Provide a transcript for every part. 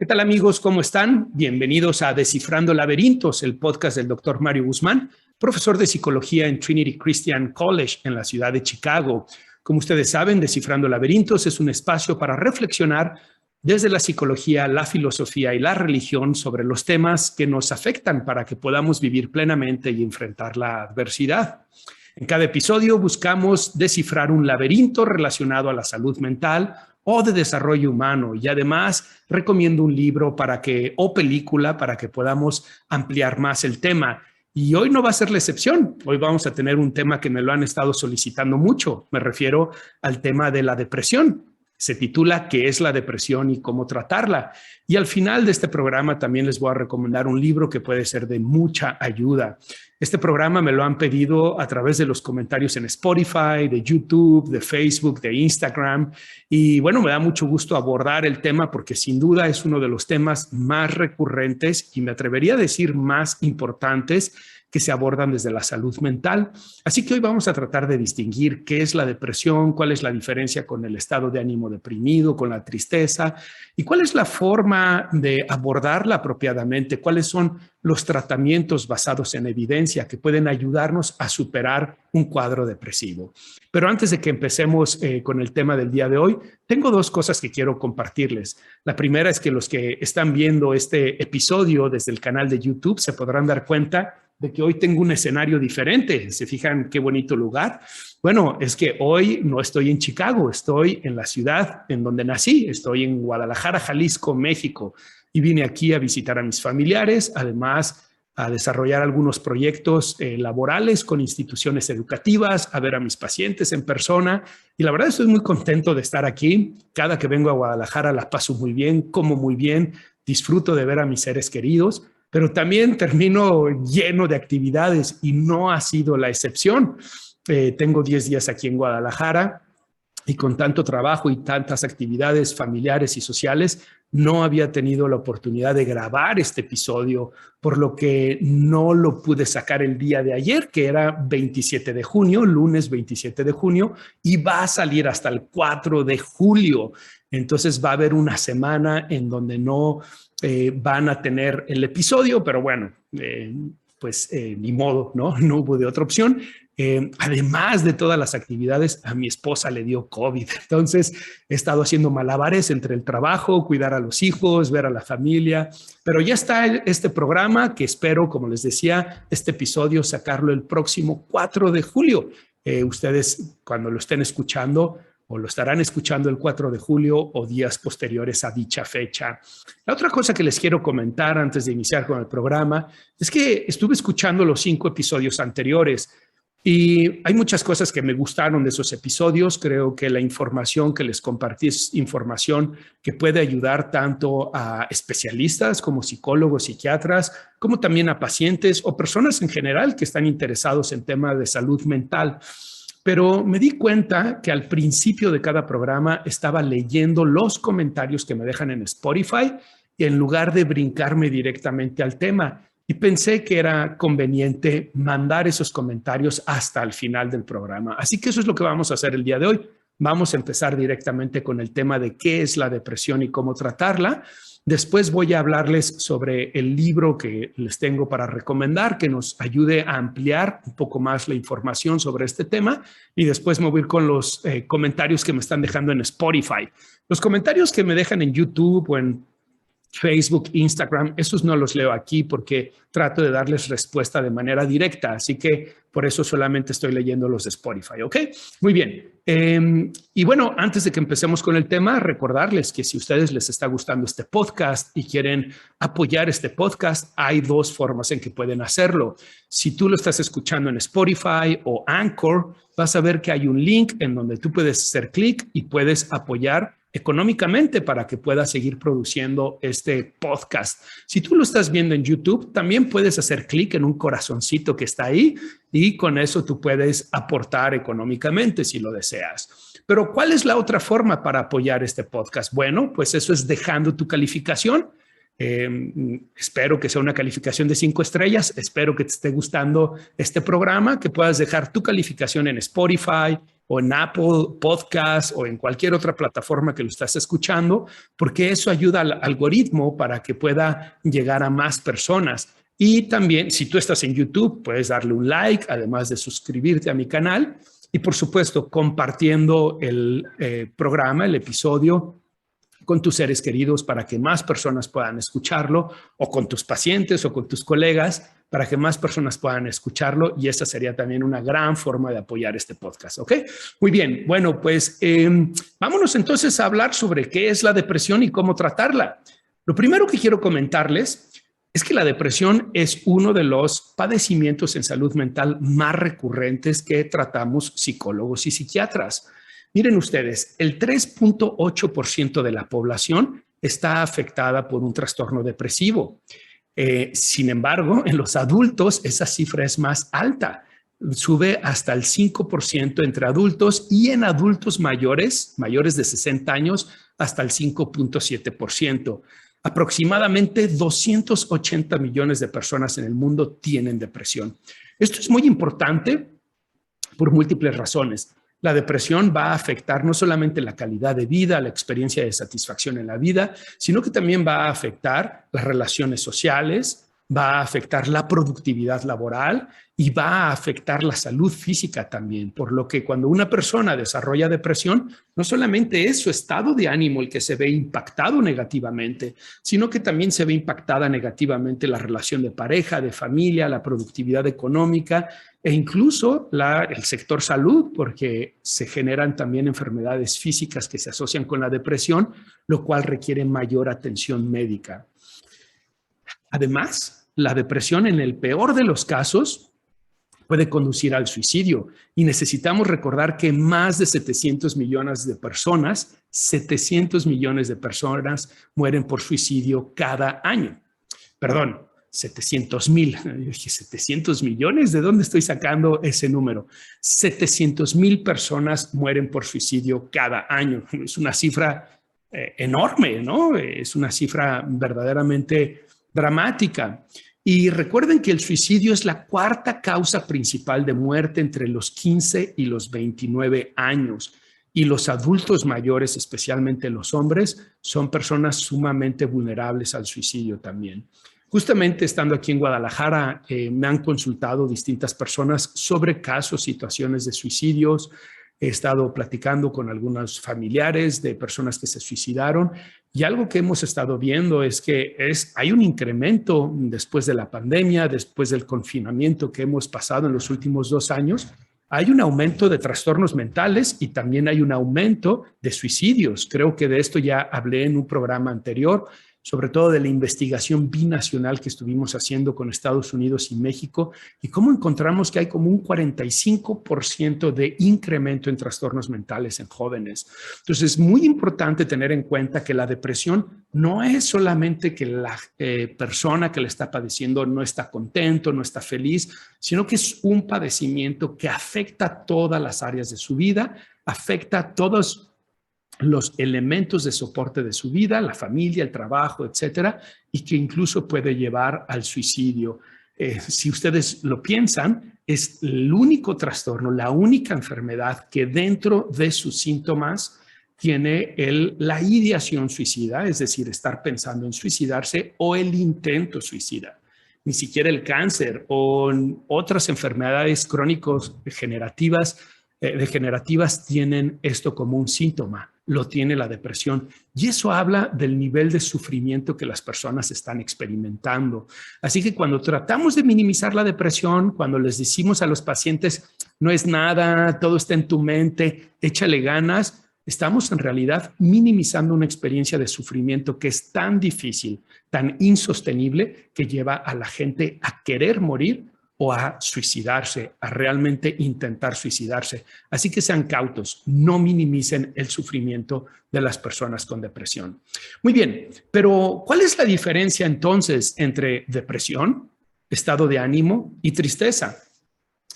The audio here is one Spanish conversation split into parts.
¿Qué tal, amigos? ¿Cómo están? Bienvenidos a Descifrando Laberintos, el podcast del Dr. Mario Guzmán, profesor de psicología en Trinity Christian College en la ciudad de Chicago. Como ustedes saben, Descifrando Laberintos es un espacio para reflexionar desde la psicología, la filosofía y la religión sobre los temas que nos afectan para que podamos vivir plenamente y enfrentar la adversidad. En cada episodio buscamos descifrar un laberinto relacionado a la salud mental o de desarrollo humano, y además recomiendo un libro o película para que podamos ampliar más el tema. Y hoy no va a ser la excepción. Hoy vamos a tener un tema que me lo han estado solicitando mucho. Me refiero al tema de la depresión. Se titula ¿Qué es la depresión y cómo tratarla? Y al final de este programa también les voy a recomendar un libro que puede ser de mucha ayuda. Este programa me lo han pedido a través de los comentarios en Spotify, de YouTube, de Facebook, de Instagram. Y bueno, me da mucho gusto abordar el tema porque sin duda es uno de los temas más recurrentes y me atrevería a decir más importantes que se abordan desde la salud mental. Así que hoy vamos a tratar de distinguir qué es la depresión, cuál es la diferencia con el estado de ánimo deprimido, con la tristeza y cuál es la forma de abordarla apropiadamente, cuáles son los tratamientos basados en evidencia que pueden ayudarnos a superar un cuadro depresivo. Pero antes de que empecemos con el tema del día de hoy, tengo dos cosas que quiero compartirles. La primera es que los que están viendo este episodio desde el canal de YouTube se podrán dar cuenta de que hoy tengo un escenario diferente. ¿Se fijan qué bonito lugar? Bueno, es que hoy no estoy en Chicago, estoy en la ciudad en donde nací, estoy en Guadalajara, Jalisco, México, y vine aquí a visitar a mis familiares, además a desarrollar algunos proyectos laborales con instituciones educativas, a ver a mis pacientes en persona, y la verdad estoy muy contento de estar aquí. Cada que vengo a Guadalajara la paso muy bien, como muy bien, disfruto de ver a mis seres queridos, pero también termino lleno de actividades y no ha sido la excepción. Tengo 10 días aquí en Guadalajara y con tanto trabajo y tantas actividades familiares y sociales, no había tenido la oportunidad de grabar este episodio, por lo que no lo pude sacar el día de ayer, que era 27 de junio, lunes 27 de junio, y va a salir hasta el 4 de julio. Entonces va a haber una semana en donde no van a tener el episodio, pero bueno, ni modo, ¿no? No hubo de otra opción. Además de todas las actividades, a mi esposa le dio COVID. Entonces he estado haciendo malabares entre el trabajo, cuidar a los hijos, ver a la familia, pero ya está este programa que espero, como les decía, este episodio sacarlo el próximo 4 de julio. Ustedes cuando lo estén escuchando o lo estarán escuchando el 4 de julio o días posteriores a dicha fecha. La otra cosa que les quiero comentar antes de iniciar con el programa es que estuve escuchando los 5 episodios anteriores y hay muchas cosas que me gustaron de esos episodios. Creo que la información que les compartí es información que puede ayudar tanto a especialistas como psicólogos, psiquiatras, como también a pacientes o personas en general que están interesados en temas de salud mental. Pero me di cuenta que al principio de cada programa estaba leyendo los comentarios que me dejan en Spotify y en lugar de brincarme directamente al tema. Y pensé que era conveniente mandar esos comentarios hasta el final del programa. Así que eso es lo que vamos a hacer el día de hoy. Vamos a empezar directamente con el tema de qué es la depresión y cómo tratarla. Después voy a hablarles sobre el libro que les tengo para recomendar, que nos ayude a ampliar un poco más la información sobre este tema. Y después me voy a ir con los comentarios que me están dejando en Spotify. Los comentarios que me dejan en YouTube o en Facebook, Instagram, esos no los leo aquí porque trato de darles respuesta de manera directa, así que por eso solamente estoy leyendo los de Spotify, ¿ok? Muy bien. Y bueno, antes de que empecemos con el tema, recordarles que si a ustedes les está gustando este podcast y quieren apoyar este podcast, hay 2 formas en que pueden hacerlo. Si tú lo estás escuchando en Spotify o Anchor, vas a ver que hay un link en donde tú puedes hacer clic y puedes apoyar económicamente para que pueda seguir produciendo este podcast. Si tú lo estás viendo en YouTube, también puedes hacer clic en un corazoncito que está ahí y con eso tú puedes aportar económicamente si lo deseas. Pero ¿cuál es la otra forma para apoyar este podcast? Bueno, pues eso es dejando tu calificación. Espero que sea una calificación de 5 estrellas. Espero que te esté gustando este programa, que puedas dejar tu calificación en Spotify, o en Apple Podcast o en cualquier otra plataforma que lo estás escuchando, porque eso ayuda al algoritmo para que pueda llegar a más personas. Y también, si tú estás en YouTube, puedes darle un like, además de suscribirte a mi canal. Y por supuesto, compartiendo el programa, el episodio, con tus seres queridos para que más personas puedan escucharlo, o con tus pacientes o con tus colegas para que más personas puedan escucharlo. Y esa sería también una gran forma de apoyar este podcast. ¿Ok? Muy bien. Bueno, pues vámonos entonces a hablar sobre qué es la depresión y cómo tratarla. Lo primero que quiero comentarles es que la depresión es uno de los padecimientos en salud mental más recurrentes que tratamos psicólogos y psiquiatras. Miren ustedes, el 3.8% de la población está afectada por un trastorno depresivo. Sin embargo, en los adultos esa cifra es más alta. Sube hasta el 5% entre adultos y en adultos mayores de 60 años, hasta el 5.7%. Aproximadamente 280 millones de personas en el mundo tienen depresión. Esto es muy importante por múltiples razones. La depresión va a afectar no solamente la calidad de vida, la experiencia de satisfacción en la vida, sino que también va a afectar las relaciones sociales, va a afectar la productividad laboral y va a afectar la salud física también. Por lo que cuando una persona desarrolla depresión, no solamente es su estado de ánimo el que se ve impactado negativamente, sino que también se ve impactada negativamente la relación de pareja, de familia, la productividad económica e incluso el sector salud, porque se generan también enfermedades físicas que se asocian con la depresión, lo cual requiere mayor atención médica. Además, la depresión en el peor de los casos puede conducir al suicidio y necesitamos recordar que más de 700 millones de personas mueren por suicidio cada año. Perdón, 700,000. Dije, 700 millones, ¿de dónde estoy sacando ese número? 700,000 personas mueren por suicidio cada año. Es una cifra enorme, ¿no? Es una cifra verdaderamente dramática. Y recuerden que el suicidio es la cuarta causa principal de muerte entre los 15 y los 29 años. Y los adultos mayores, especialmente los hombres, son personas sumamente vulnerables al suicidio también. Justamente estando aquí en Guadalajara, me han consultado distintas personas sobre casos, situaciones de suicidios. He estado platicando con algunos familiares de personas que se suicidaron y algo que hemos estado viendo es que hay un incremento después de la pandemia, después del confinamiento que hemos pasado en los últimos 2 años. Hay un aumento de trastornos mentales y también hay un aumento de suicidios. Creo que de esto ya hablé en un programa anterior, sobre todo de la investigación binacional que estuvimos haciendo con Estados Unidos y México, y cómo encontramos que hay como un 45% de incremento en trastornos mentales en jóvenes. Entonces, es muy importante tener en cuenta que la depresión no es solamente que la persona que la está padeciendo no está contento, no está feliz, sino que es un padecimiento que afecta todas las áreas de su vida, afecta a todos los elementos de soporte de su vida, la familia, el trabajo, etcétera, y que incluso puede llevar al suicidio. Si ustedes lo piensan, es el único trastorno, la única enfermedad que dentro de sus síntomas tiene la ideación suicida, es decir, estar pensando en suicidarse o el intento suicida. Ni siquiera el cáncer o otras enfermedades crónicos degenerativas tienen esto como un síntoma. Lo tiene la depresión. Y eso habla del nivel de sufrimiento que las personas están experimentando. Así que cuando tratamos de minimizar la depresión, cuando les decimos a los pacientes, no es nada, todo está en tu mente, échale ganas, estamos en realidad minimizando una experiencia de sufrimiento que es tan difícil, tan insostenible, que lleva a la gente a querer morir o a suicidarse, a realmente intentar suicidarse. Así que sean cautos, no minimicen el sufrimiento de las personas con depresión. Muy bien, pero ¿cuál es la diferencia entonces entre depresión, estado de ánimo y tristeza?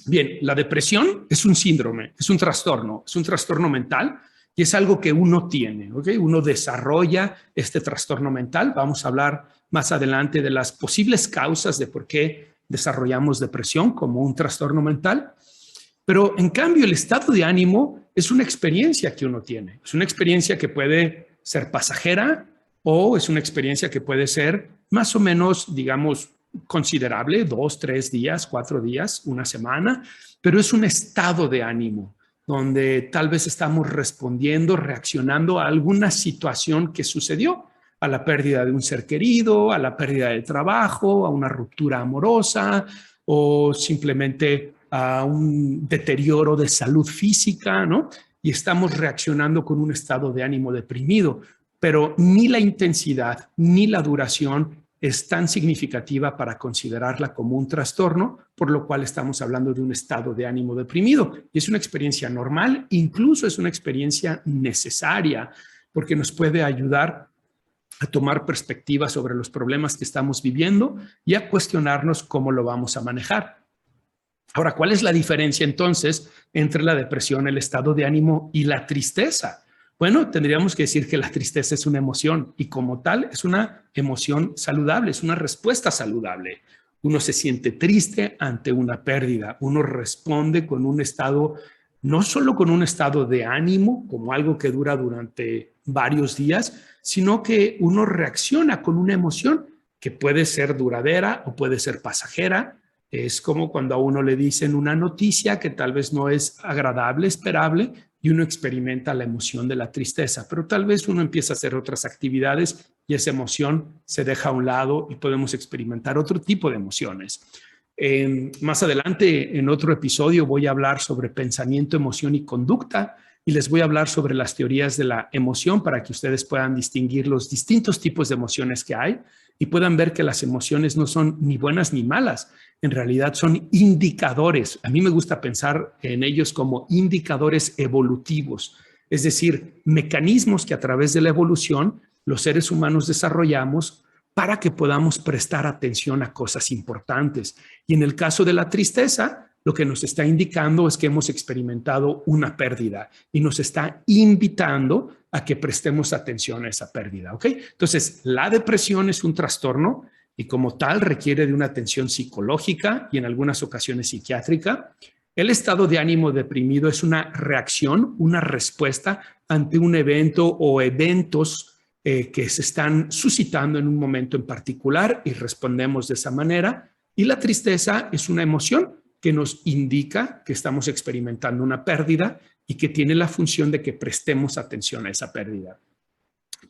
Bien, la depresión es un síndrome, es un trastorno mental y es algo que uno tiene, ¿ok? Uno desarrolla este trastorno mental. Vamos a hablar más adelante de las posibles causas de por qué desarrollamos depresión como un trastorno mental, pero en cambio el estado de ánimo es una experiencia que uno tiene. Es una experiencia que puede ser pasajera o es una experiencia que puede ser más o menos, digamos, considerable, 2, 3 días, 4 días, una semana, pero es un estado de ánimo donde tal vez estamos respondiendo, reaccionando a alguna situación que sucedió, a la pérdida de un ser querido, a la pérdida de trabajo, a una ruptura amorosa o simplemente a un deterioro de salud física, ¿no? Y estamos reaccionando con un estado de ánimo deprimido, pero ni la intensidad ni la duración es tan significativa para considerarla como un trastorno, por lo cual estamos hablando de un estado de ánimo deprimido. Y es una experiencia normal, incluso es una experiencia necesaria, porque nos puede ayudar a tomar perspectiva sobre los problemas que estamos viviendo y a cuestionarnos cómo lo vamos a manejar. Ahora, ¿cuál es la diferencia entonces entre la depresión, el estado de ánimo y la tristeza? Bueno, tendríamos que decir que la tristeza es una emoción y como tal es una emoción saludable, es una respuesta saludable. Uno se siente triste ante una pérdida, uno responde con un estado, no solo con un estado de ánimo, como algo que dura durante varios días, sino que uno reacciona con una emoción que puede ser duradera o puede ser pasajera. Es como cuando a uno le dicen una noticia que tal vez no es agradable, esperable, y uno experimenta la emoción de la tristeza, pero tal vez uno empieza a hacer otras actividades y esa emoción se deja a un lado y podemos experimentar otro tipo de emociones. Más adelante, en otro episodio, voy a hablar sobre pensamiento, emoción y conducta y les voy a hablar sobre las teorías de la emoción para que ustedes puedan distinguir los distintos tipos de emociones que hay y puedan ver que las emociones no son ni buenas ni malas. En realidad son indicadores. A mí me gusta pensar en ellos como indicadores evolutivos, es decir, mecanismos que a través de la evolución los seres humanos desarrollamos para que podamos prestar atención a cosas importantes. Y en el caso de la tristeza, lo que nos está indicando es que hemos experimentado una pérdida y nos está invitando a que prestemos atención a esa pérdida, ¿ok? Entonces, la depresión es un trastorno y como tal requiere de una atención psicológica y en algunas ocasiones psiquiátrica. El estado de ánimo deprimido es una reacción, una respuesta ante un evento o eventos que se están suscitando en un momento en particular y respondemos de esa manera. Y la tristeza es una emoción que nos indica que estamos experimentando una pérdida y que tiene la función de que prestemos atención a esa pérdida.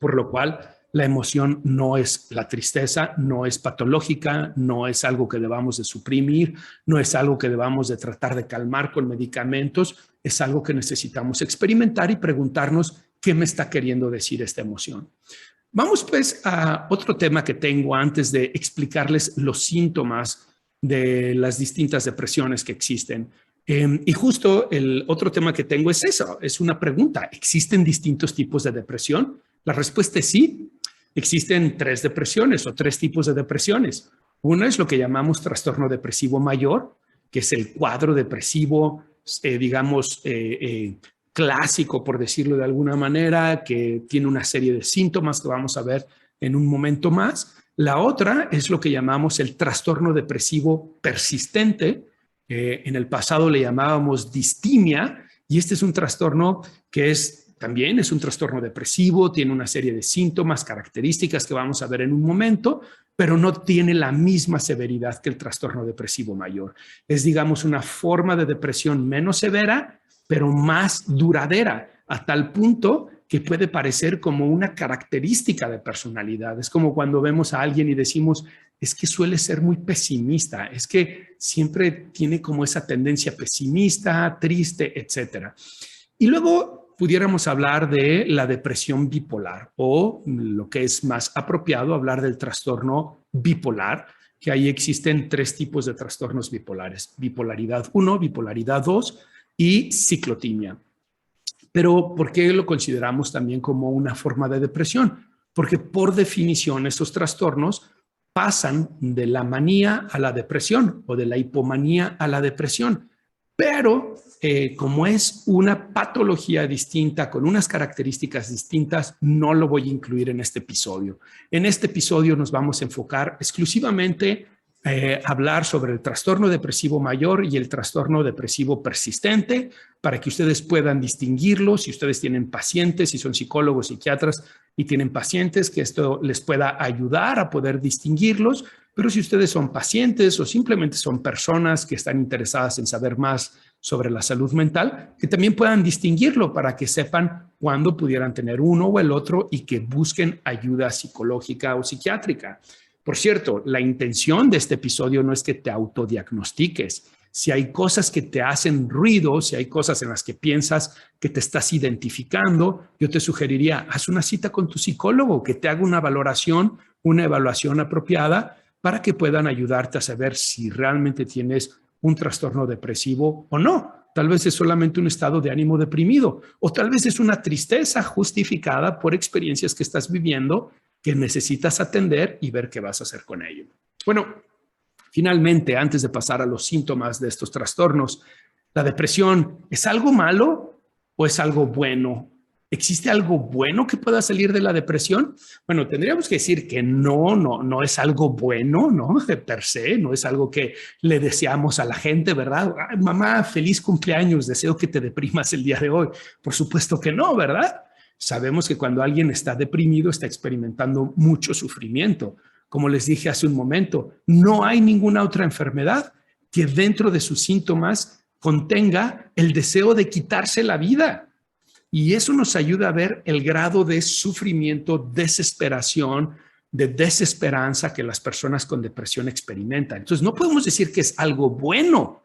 Por lo cual, la emoción no es la tristeza, no es patológica, no es algo que debamos de suprimir, no es algo que debamos de tratar de calmar con medicamentos, es algo que necesitamos experimentar y preguntarnos qué me está queriendo decir esta emoción. Vamos pues a otro tema que tengo antes de explicarles los síntomas de las distintas depresiones que existen. Y justo el otro tema que tengo es eso, es una pregunta. ¿Existen distintos tipos de depresión? La respuesta es sí. Existen 3 depresiones o 3 tipos de depresiones. Una es lo que llamamos trastorno depresivo mayor, que es el cuadro depresivo, digamos, clásico, por decirlo de alguna manera, que tiene una serie de síntomas que vamos a ver en un momento más. La otra es lo que llamamos el trastorno depresivo persistente. En el pasado le llamábamos distimia y este es un trastorno que también es un trastorno depresivo, tiene una serie de síntomas, características que vamos a ver en un momento, pero no tiene la misma severidad que el trastorno depresivo mayor. Es, digamos, una forma de depresión menos severa, pero más duradera, a tal punto que puede parecer como una característica de personalidad. Es como cuando vemos a alguien y decimos, es que suele ser muy pesimista, es que siempre tiene como esa tendencia pesimista, triste, etcétera. Y luego pudiéramos hablar de la depresión bipolar o lo que es más apropiado, hablar del trastorno bipolar, que ahí existen 3 tipos de trastornos bipolares, bipolaridad 1, bipolaridad 2 y ciclotimia. Pero ¿por qué lo consideramos también como una forma de depresión? Porque por definición esos trastornos pasan de la manía a la depresión o de la hipomanía a la depresión. Pero como es una patología distinta, con unas características distintas, no lo voy a incluir en este episodio. En este episodio nos vamos a enfocar exclusivamente hablar sobre el trastorno depresivo mayor y el trastorno depresivo persistente para que ustedes puedan distinguirlos. Si ustedes tienen pacientes, si son psicólogos, psiquiatras y tienen pacientes, que esto les pueda ayudar a poder distinguirlos. Pero si ustedes son pacientes o simplemente son personas que están interesadas en saber más sobre la salud mental, que también puedan distinguirlo para que sepan cuándo pudieran tener uno o el otro y que busquen ayuda psicológica o psiquiátrica. Por cierto, la intención de este episodio no es que te autodiagnostiques. Si hay cosas que te hacen ruido, si hay cosas en las que piensas que te estás identificando, yo te sugeriría, haz una cita con tu psicólogo, que te haga una valoración, una evaluación apropiada para que puedan ayudarte a saber si realmente tienes un trastorno depresivo o no. Tal vez es solamente un estado de ánimo deprimido o tal vez es una tristeza justificada por experiencias que estás viviendo que necesitas atender y ver qué vas a hacer con ello. Bueno, finalmente, antes de pasar a los síntomas de estos trastornos, ¿la depresión es algo malo o es algo bueno? ¿Existe algo bueno que pueda salir de la depresión? Bueno, tendríamos que decir que no es algo bueno, ¿no? De per se, no es algo que le deseamos a la gente, ¿verdad? Ay, mamá, feliz cumpleaños, deseo que te deprimas el día de hoy. Por supuesto que no, ¿verdad? Sabemos que cuando alguien está deprimido está experimentando mucho sufrimiento. Como les dije hace un momento, no hay ninguna otra enfermedad que dentro de sus síntomas contenga el deseo de quitarse la vida. Y eso nos ayuda a ver el grado de sufrimiento, desesperación, de desesperanza que las personas con depresión experimentan. Entonces, no podemos decir que es algo bueno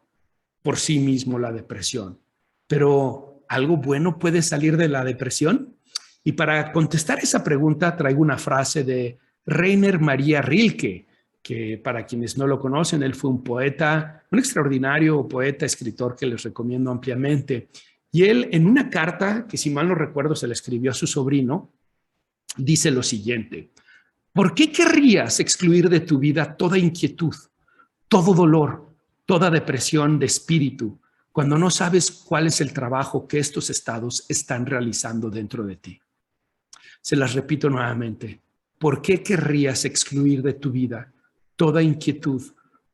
por sí mismo la depresión, pero ¿algo bueno puede salir de la depresión? Y para contestar esa pregunta traigo una frase de Rainer Maria Rilke, que para quienes no lo conocen, él fue un poeta, un extraordinario poeta, escritor que les recomiendo ampliamente. Y él, en una carta que si mal no recuerdo se le escribió a su sobrino, dice lo siguiente: ¿por qué querrías excluir de tu vida toda inquietud, todo dolor, toda depresión de espíritu, cuando no sabes cuál es el trabajo que estos estados están realizando dentro de ti? Se las repito nuevamente. ¿Por qué querrías excluir de tu vida toda inquietud,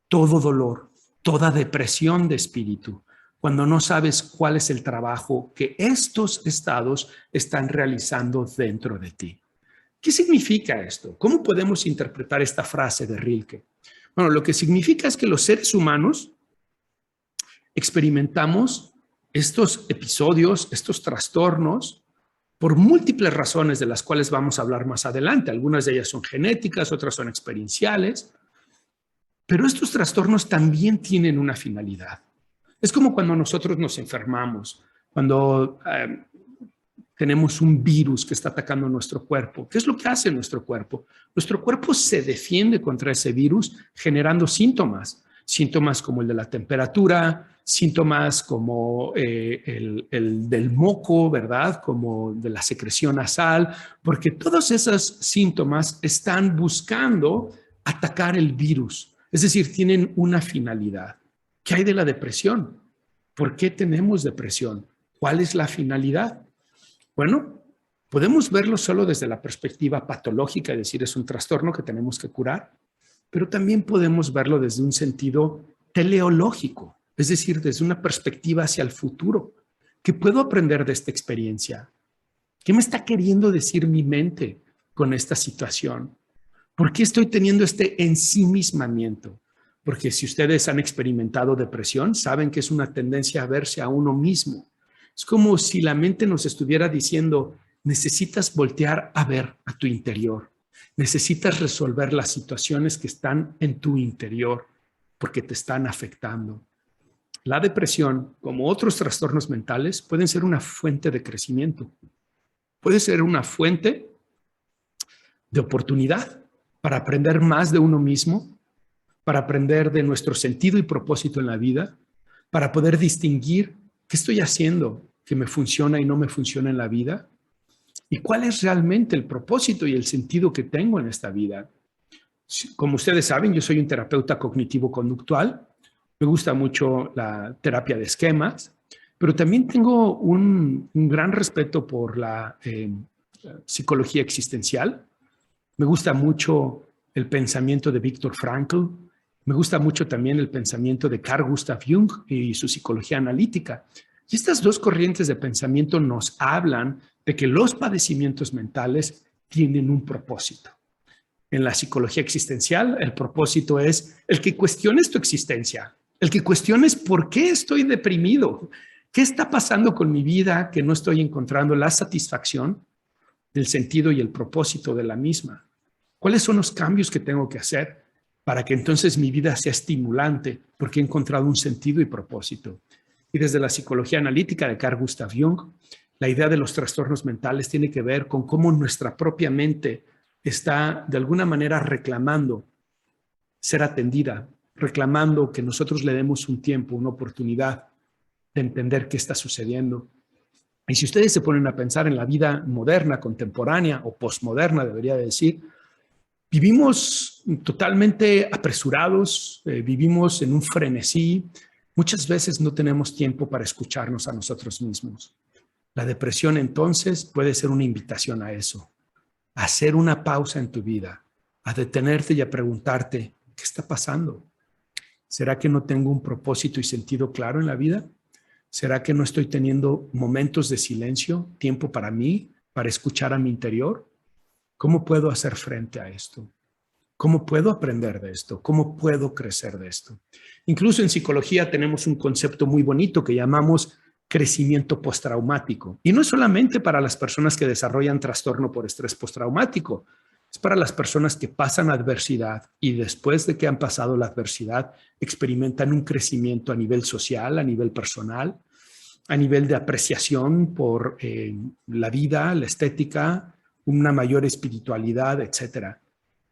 todo dolor, toda depresión de espíritu, cuando no sabes cuál es el trabajo que estos estados están realizando dentro de ti? ¿Qué significa esto? ¿Cómo podemos interpretar esta frase de Rilke? Bueno, lo que significa es que los seres humanos experimentamos estos episodios, estos trastornos, por múltiples razones de las cuales vamos a hablar más adelante. Algunas de ellas son genéticas, otras son experienciales, pero estos trastornos también tienen una finalidad. Es como cuando nosotros nos enfermamos, cuando tenemos un virus que está atacando nuestro cuerpo. ¿Qué es lo que hace nuestro cuerpo? Nuestro cuerpo se defiende contra ese virus generando síntomas. Síntomas como el de la temperatura, síntomas como el del moco, ¿verdad? Como de la secreción nasal, porque todos esos síntomas están buscando atacar el virus. Es decir, tienen una finalidad. ¿Qué hay de la depresión? ¿Por qué tenemos depresión? ¿Cuál es la finalidad? Bueno, podemos verlo solo desde la perspectiva patológica, es decir, es un trastorno que tenemos que curar, pero también podemos verlo desde un sentido teleológico, es decir, desde una perspectiva hacia el futuro. ¿Qué puedo aprender de esta experiencia? ¿Qué me está queriendo decir mi mente con esta situación? ¿Por qué estoy teniendo este ensimismamiento? Porque si ustedes han experimentado depresión, saben que es una tendencia a verse a uno mismo. Es como si la mente nos estuviera diciendo, necesitas voltear a ver a tu interior. Necesitas resolver las situaciones que están en tu interior porque te están afectando. La depresión, como otros trastornos mentales, pueden ser una fuente de crecimiento. Puede ser una fuente de oportunidad para aprender más de uno mismo, para aprender de nuestro sentido y propósito en la vida, para poder distinguir qué estoy haciendo que me funciona y no me funciona en la vida, y cuál es realmente el propósito y el sentido que tengo en esta vida. Como ustedes saben, yo soy un terapeuta cognitivo-conductual. Me gusta mucho la terapia de esquemas, pero también tengo un gran respeto por la psicología existencial. Me gusta mucho el pensamiento de Viktor Frankl Me gusta mucho también el pensamiento de Carl Gustav Jung y su psicología analítica. Y estas dos corrientes de pensamiento nos hablan de que los padecimientos mentales tienen un propósito. En la psicología existencial, el propósito es el que cuestiones tu existencia, el que cuestiones por qué estoy deprimido, qué está pasando con mi vida que no estoy encontrando la satisfacción del sentido y el propósito de la misma. ¿Cuáles son los cambios que tengo que hacer para que entonces mi vida sea estimulante porque he encontrado un sentido y propósito? Y desde la psicología analítica de Carl Gustav Jung, la idea de los trastornos mentales tiene que ver con cómo nuestra propia mente está de alguna manera reclamando ser atendida, reclamando que nosotros le demos un tiempo, una oportunidad de entender qué está sucediendo. Y si ustedes se ponen a pensar en la vida moderna, contemporánea o postmoderna, debería decir, vivimos totalmente apresurados, vivimos en un frenesí. Muchas veces no tenemos tiempo para escucharnos a nosotros mismos. La depresión entonces puede ser una invitación a eso, a hacer una pausa en tu vida, a detenerte y a preguntarte, ¿qué está pasando? ¿Será que no tengo un propósito y sentido claro en la vida? ¿Será que no estoy teniendo momentos de silencio, tiempo para mí, para escuchar a mi interior? ¿Cómo puedo hacer frente a esto? ¿Cómo puedo aprender de esto? ¿Cómo puedo crecer de esto? Incluso en psicología tenemos un concepto muy bonito que llamamos crecimiento postraumático. Y no es solamente para las personas que desarrollan trastorno por estrés postraumático, es para las personas que pasan adversidad y después de que han pasado la adversidad experimentan un crecimiento a nivel social, a nivel personal, a nivel de apreciación por la vida, la estética, una mayor espiritualidad, etc.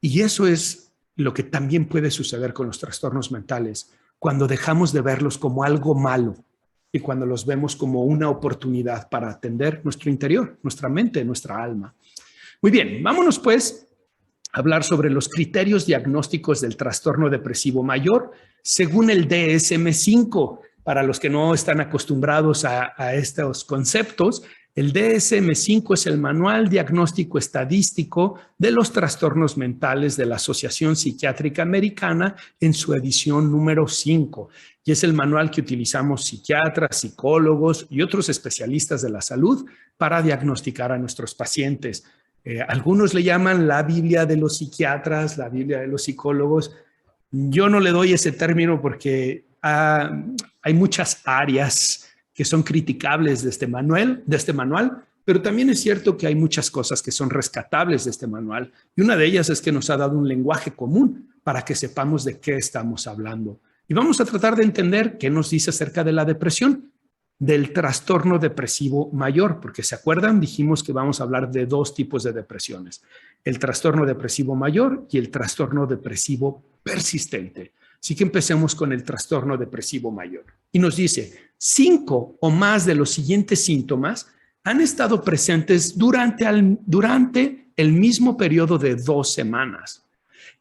Y eso es lo que también puede suceder con los trastornos mentales cuando dejamos de verlos como algo malo y cuando los vemos como una oportunidad para atender nuestro interior, nuestra mente, nuestra alma. Muy bien, vámonos pues a hablar sobre los criterios diagnósticos del trastorno depresivo mayor según el DSM-5. Para los que no están acostumbrados a estos conceptos, el DSM-5 es el Manual Diagnóstico Estadístico de los Trastornos Mentales de la Asociación Psiquiátrica Americana en su edición número 5. Y es el manual que utilizamos psiquiatras, psicólogos y otros especialistas de la salud para diagnosticar a nuestros pacientes. Algunos le llaman la Biblia de los psiquiatras, la Biblia de los psicólogos. Yo no le doy ese término porque hay muchas áreas que son criticables de este manual, pero también es cierto que hay muchas cosas que son rescatables de este manual. Y una de ellas es que nos ha dado un lenguaje común para que sepamos de qué estamos hablando. Y vamos a tratar de entender qué nos dice acerca de la depresión, del trastorno depresivo mayor, porque ¿se acuerdan? Dijimos que vamos a hablar de dos tipos de depresiones, el trastorno depresivo mayor y el trastorno depresivo persistente. Así que empecemos con el trastorno depresivo mayor. Y nos dice, 5 o más de los siguientes síntomas han estado presentes durante el mismo periodo de 2 semanas,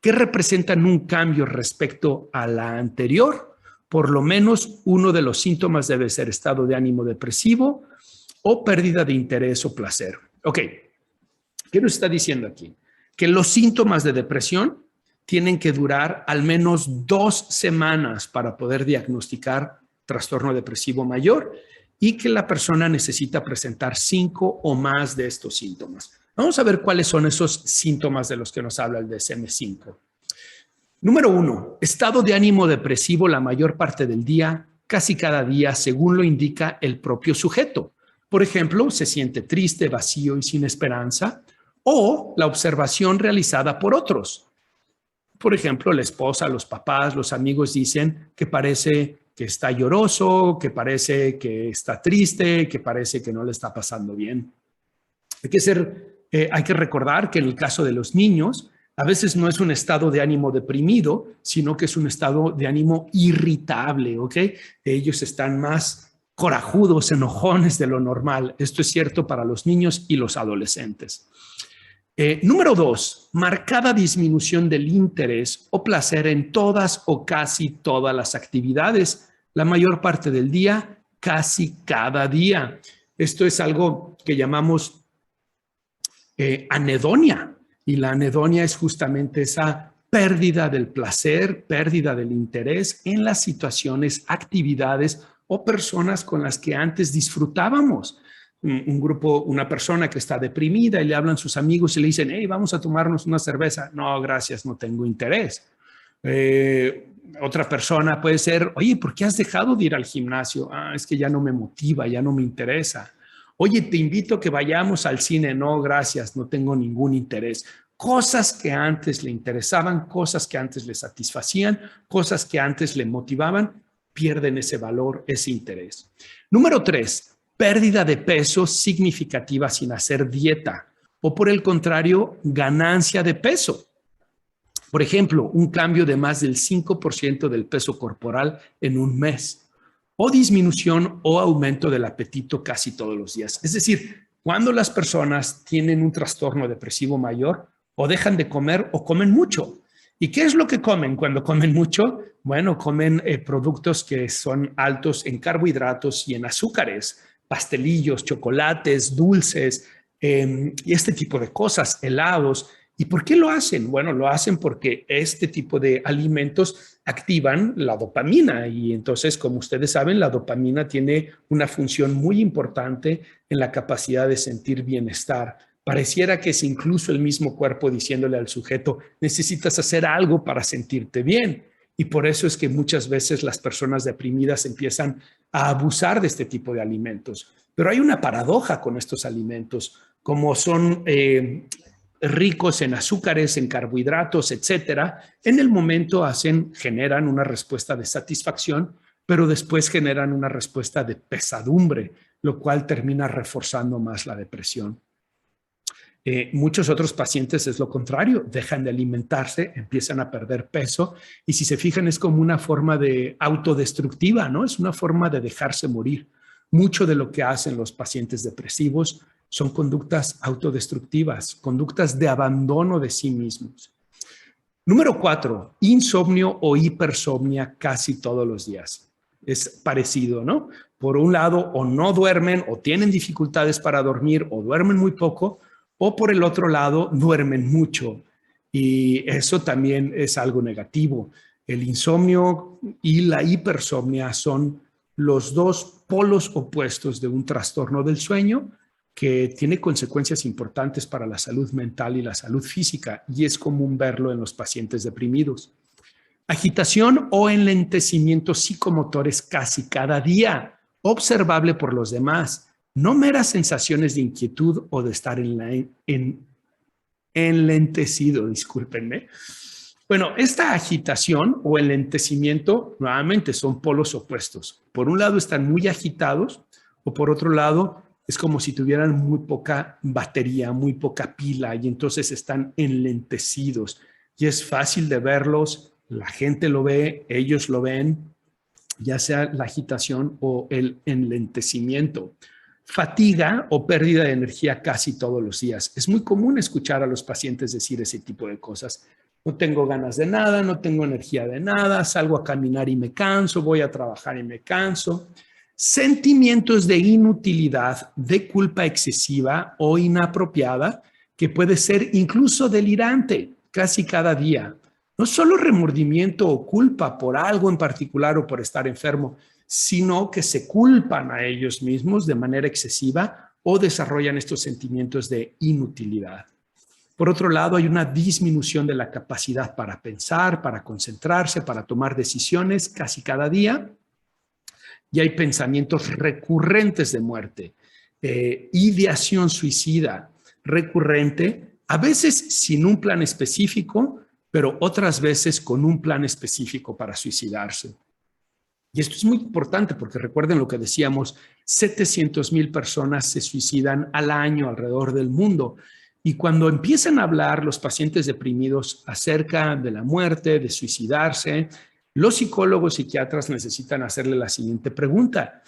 que representan un cambio respecto a la anterior. Por lo menos uno de los síntomas debe ser estado de ánimo depresivo o pérdida de interés o placer. Ok, ¿qué nos está diciendo aquí? Que los síntomas de depresión tienen que durar al menos 2 semanas para poder diagnosticar trastorno depresivo mayor y que la persona necesita presentar 5 o más de estos síntomas. Vamos a ver cuáles son esos síntomas de los que nos habla el DSM-5. Número 1, estado de ánimo depresivo la mayor parte del día, casi cada día, según lo indica el propio sujeto. Por ejemplo, se siente triste, vacío y sin esperanza, o la observación realizada por otros. Por ejemplo, la esposa, los papás, los amigos dicen que parece que está lloroso, que parece que está triste, que parece que no le está pasando bien. Hay que recordar que en el caso de los niños, a veces no es un estado de ánimo deprimido, sino que es un estado de ánimo irritable, ¿ok? Ellos están más corajudos, enojones de lo normal. Esto es cierto para los niños y los adolescentes. Número 2, marcada disminución del interés o placer en todas o casi todas las actividades, la mayor parte del día, casi cada día. Esto es algo que llamamos anedonia. Y la anedonia es justamente esa pérdida del placer, pérdida del interés en las situaciones, actividades o personas con las que antes disfrutábamos. Un grupo, una persona que está deprimida y le hablan sus amigos y le dicen, hey, vamos a tomarnos una cerveza. No, gracias, no tengo interés. Otra persona puede ser, oye, ¿por qué has dejado de ir al gimnasio? Ah, es que ya no me motiva, ya no me interesa. Oye, te invito a que vayamos al cine. No, gracias, no tengo ningún interés. Cosas que antes le interesaban, cosas que antes le satisfacían, cosas que antes le motivaban, pierden ese valor, ese interés. Número 3, pérdida de peso significativa sin hacer dieta. O por el contrario, ganancia de peso. Por ejemplo, un cambio de más del 5% del peso corporal en un mes. O disminución o aumento del apetito casi todos los días. Es decir, cuando las personas tienen un trastorno depresivo mayor, o dejan de comer o comen mucho. ¿Y qué es lo que comen cuando comen mucho? Bueno, comen productos que son altos en carbohidratos y en azúcares, pastelillos, chocolates, dulces y este tipo de cosas, helados. ¿Y por qué lo hacen? Bueno, lo hacen porque este tipo de alimentos activan la dopamina y entonces, como ustedes saben, la dopamina tiene una función muy importante en la capacidad de sentir bienestar. Pareciera que es incluso el mismo cuerpo diciéndole al sujeto, necesitas hacer algo para sentirte bien. Y por eso es que muchas veces las personas deprimidas empiezan a abusar de este tipo de alimentos. Pero hay una paradoja con estos alimentos, como son ricos en azúcares, en carbohidratos, etcétera. En el momento generan una respuesta de satisfacción, pero después generan una respuesta de pesadumbre, lo cual termina reforzando más la depresión. Muchos otros pacientes es lo contrario, dejan de alimentarse, empiezan a perder peso y si se fijan es como una forma de autodestructiva, ¿no? Es una forma de dejarse morir. Mucho de lo que hacen los pacientes depresivos son conductas autodestructivas, conductas de abandono de sí mismos. Número 4, insomnio o hipersomnia casi todos los días. Es parecido, ¿no? Por un lado, o no duermen o tienen dificultades para dormir o duermen muy poco, o por el otro lado, duermen mucho y eso también es algo negativo. El insomnio y la hipersomnia son los dos polos opuestos de un trastorno del sueño que tiene consecuencias importantes para la salud mental y la salud física y es común verlo en los pacientes deprimidos. Agitación o enlentecimiento psicomotores casi cada día, observable por los demás. No meras sensaciones de inquietud o de estar enlentecido, discúlpenme. Bueno, esta agitación o enlentecimiento nuevamente son polos opuestos. Por un lado están muy agitados o por otro lado es como si tuvieran muy poca batería, muy poca pila y entonces están enlentecidos. Y es fácil de verlos, la gente lo ve, ellos lo ven, ya sea la agitación o el enlentecimiento. Fatiga o pérdida de energía casi todos los días. Es muy común escuchar a los pacientes decir ese tipo de cosas. No tengo ganas de nada, no tengo energía de nada, salgo a caminar y me canso, voy a trabajar y me canso. Sentimientos de inutilidad, de culpa excesiva o inapropiada, que puede ser incluso delirante casi cada día. No solo remordimiento o culpa por algo en particular o por estar enfermo, sino que se culpan a ellos mismos de manera excesiva o desarrollan estos sentimientos de inutilidad. Por otro lado, hay una disminución de la capacidad para pensar, para concentrarse, para tomar decisiones casi cada día. Y hay pensamientos recurrentes de muerte, ideación suicida recurrente, a veces sin un plan específico, pero otras veces con un plan específico para suicidarse. Y esto es muy importante porque recuerden lo que decíamos, 700,000 personas se suicidan al año alrededor del mundo. Y cuando empiezan a hablar los pacientes deprimidos acerca de la muerte, de suicidarse, los psicólogos psiquiatras necesitan hacerle la siguiente pregunta.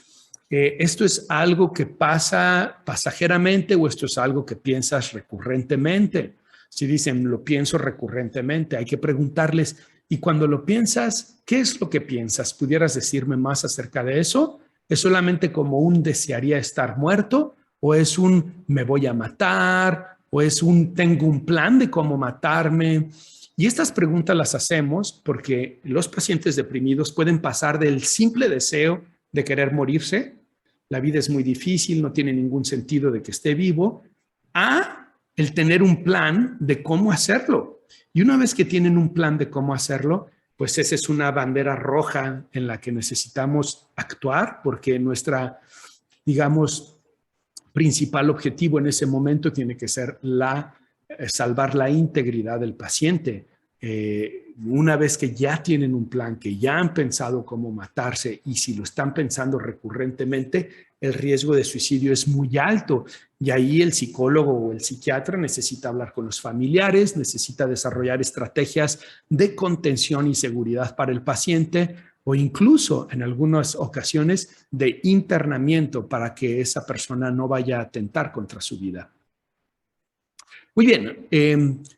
¿Esto es algo que pasa pasajeramente o esto es algo que piensas recurrentemente? Si dicen, lo pienso recurrentemente, hay que preguntarles, y cuando lo piensas, ¿qué es lo que piensas? ¿Pudieras decirme más acerca de eso? ¿Es solamente como un desearía estar muerto? ¿O es un me voy a matar? ¿O es un tengo un plan de cómo matarme? Y estas preguntas las hacemos porque los pacientes deprimidos pueden pasar del simple deseo de querer morirse, la vida es muy difícil, no tiene ningún sentido de que esté vivo, a el tener un plan de cómo hacerlo. Y una vez que tienen un plan de cómo hacerlo, pues esa es una bandera roja en la que necesitamos actuar, porque nuestra, digamos, principal objetivo en ese momento tiene que ser salvar la integridad del paciente. Una vez que ya tienen un plan, que ya han pensado cómo matarse, y si lo están pensando recurrentemente, el riesgo de suicidio es muy alto. Y ahí el psicólogo o el psiquiatra necesita hablar con los familiares, necesita desarrollar estrategias de contención y seguridad para el paciente, o incluso en algunas ocasiones de internamiento para que esa persona no vaya a atentar contra su vida. Muy bien,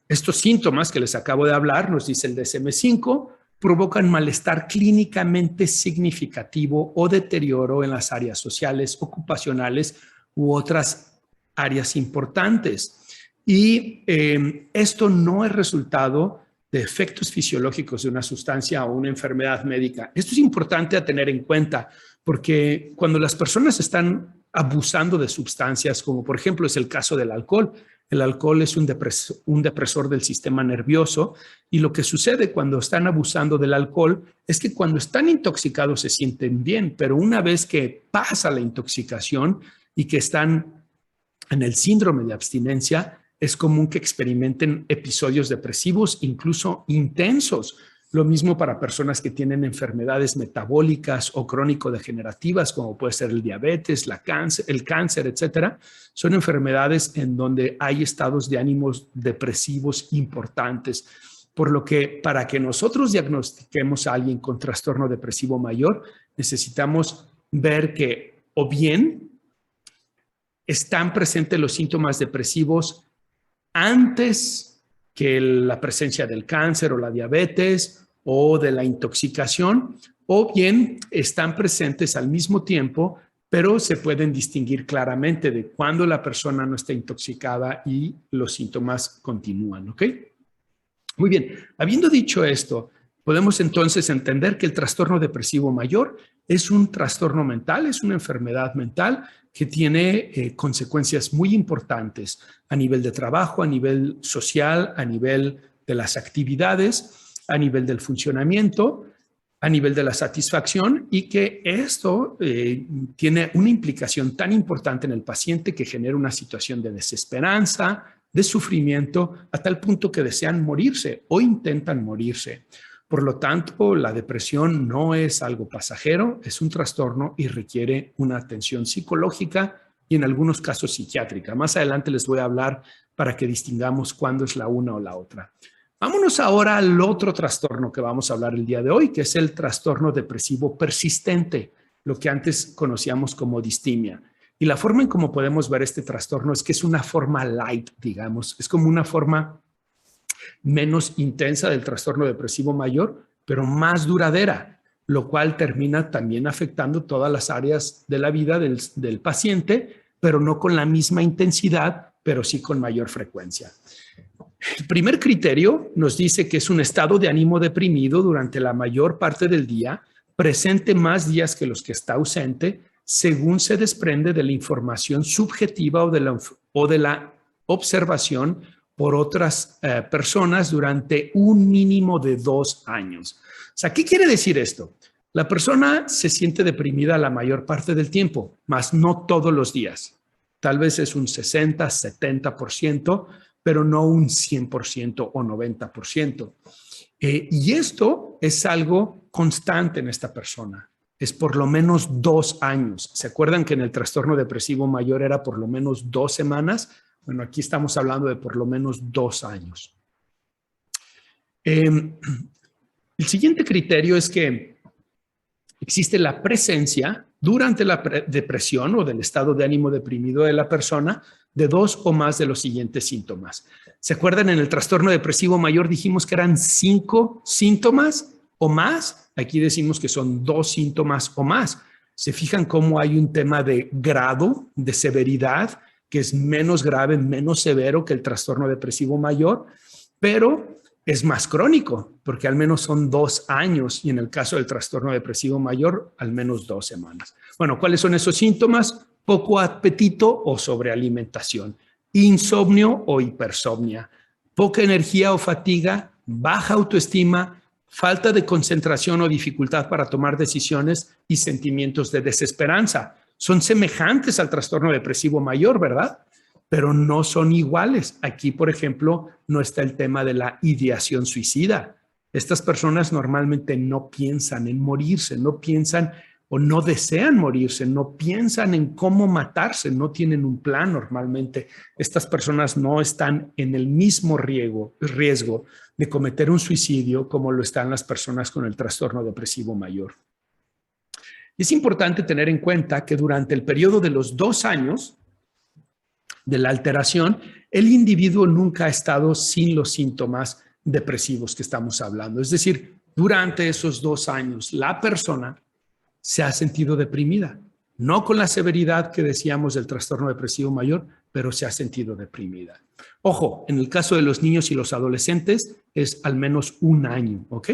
estos síntomas que les acabo de hablar, nos dice el DSM-5, provocan malestar clínicamente significativo o deterioro en las áreas sociales, ocupacionales u otras áreas importantes. Y esto no es resultado de efectos fisiológicos de una sustancia o una enfermedad médica. Esto es importante a tener en cuenta porque cuando las personas están abusando de sustancias, como por ejemplo es el caso del alcohol, el alcohol es un depresor del sistema nervioso, y lo que sucede cuando están abusando del alcohol es que cuando están intoxicados se sienten bien, pero una vez que pasa la intoxicación y que están en el síndrome de abstinencia, es común que experimenten episodios depresivos, incluso intensos. Lo mismo para personas que tienen enfermedades metabólicas o crónico-degenerativas, como puede ser el diabetes, el cáncer, etcétera. Son enfermedades en donde hay estados de ánimos depresivos importantes. Por lo que para que nosotros diagnostiquemos a alguien con trastorno depresivo mayor, necesitamos ver que o bien están presentes los síntomas depresivos antes que la presencia del cáncer o la diabetes o de la intoxicación, o bien están presentes al mismo tiempo, pero se pueden distinguir claramente de cuando la persona no está intoxicada y los síntomas continúan, ¿ok? Muy bien, habiendo dicho esto, podemos entonces entender que el trastorno depresivo mayor es un trastorno mental, es una enfermedad mental que tiene consecuencias muy importantes a nivel de trabajo, a nivel social, a nivel de las actividades, a nivel del funcionamiento, a nivel de la satisfacción, y que esto tiene una implicación tan importante en el paciente que genera una situación de desesperanza, de sufrimiento, hasta el punto que desean morirse o intentan morirse. Por lo tanto, la depresión no es algo pasajero, es un trastorno y requiere una atención psicológica y en algunos casos psiquiátrica. Más adelante les voy a hablar para que distingamos cuándo es la una o la otra. Vámonos ahora al otro trastorno que vamos a hablar el día de hoy, que es el trastorno depresivo persistente, lo que antes conocíamos como distimia. Y la forma en cómo podemos ver este trastorno es que es una forma light, digamos, es como una forma menos intensa del trastorno depresivo mayor, pero más duradera, lo cual termina también afectando todas las áreas de la vida del paciente, pero no con la misma intensidad, pero sí con mayor frecuencia. El primer criterio nos dice que es un estado de ánimo deprimido durante la mayor parte del día, presente más días que los que está ausente, según se desprende de la información subjetiva o de la observación por otras personas durante un mínimo de 2 años. O sea, ¿qué quiere decir esto? La persona se siente deprimida la mayor parte del tiempo, mas no todos los días. Tal vez es un 60, 70%, pero no un 100% o 90%. Y esto es algo constante en esta persona. Es por lo menos 2 años. ¿Se acuerdan que en el trastorno depresivo mayor era por lo menos 2 semanas? Bueno, aquí estamos hablando de por lo menos 2 años. El siguiente criterio es que existe la presencia durante la depresión o del estado de ánimo deprimido de la persona de 2 o más de los siguientes síntomas. ¿Se acuerdan? En el trastorno depresivo mayor dijimos que eran 5 síntomas o más. Aquí decimos que son 2 síntomas o más. ¿Se fijan cómo hay un tema de grado, de severidad, que es menos grave, menos severo que el trastorno depresivo mayor? Pero es más crónico, porque al menos son 2 años y en el caso del trastorno depresivo mayor, al menos 2 semanas. Bueno, ¿cuáles son esos síntomas? Poco apetito o sobrealimentación, insomnio o hipersomnia, poca energía o fatiga, baja autoestima, falta de concentración o dificultad para tomar decisiones y sentimientos de desesperanza. Son semejantes al trastorno depresivo mayor, ¿verdad? Pero no son iguales. Aquí, por ejemplo, no está el tema de la ideación suicida. Estas personas normalmente no piensan en morirse, no piensan o no desean morirse, no piensan en cómo matarse, no tienen un plan normalmente. Estas personas no están en el mismo riesgo de cometer un suicidio como lo están las personas con el trastorno depresivo mayor. Es importante tener en cuenta que durante el periodo de los 2 años de la alteración, el individuo nunca ha estado sin los síntomas depresivos que estamos hablando. Es decir, durante esos 2 años, la persona se ha sentido deprimida, no con la severidad que decíamos del trastorno depresivo mayor, pero se ha sentido deprimida. Ojo, en el caso de los niños y los adolescentes es al menos 1 año, ¿ok?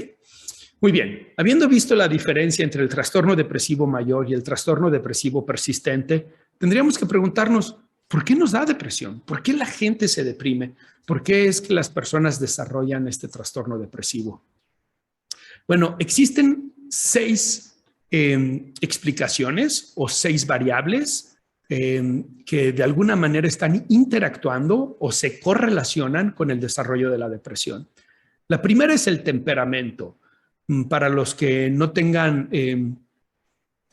Muy bien, habiendo visto la diferencia entre el trastorno depresivo mayor y el trastorno depresivo persistente, tendríamos que preguntarnos, ¿por qué nos da depresión? ¿Por qué la gente se deprime? ¿Por qué es que las personas desarrollan este trastorno depresivo? Bueno, existen 6 explicaciones o 6 variables que de alguna manera están interactuando o se correlacionan con el desarrollo de la depresión. La primera es el temperamento. Para los que no tengan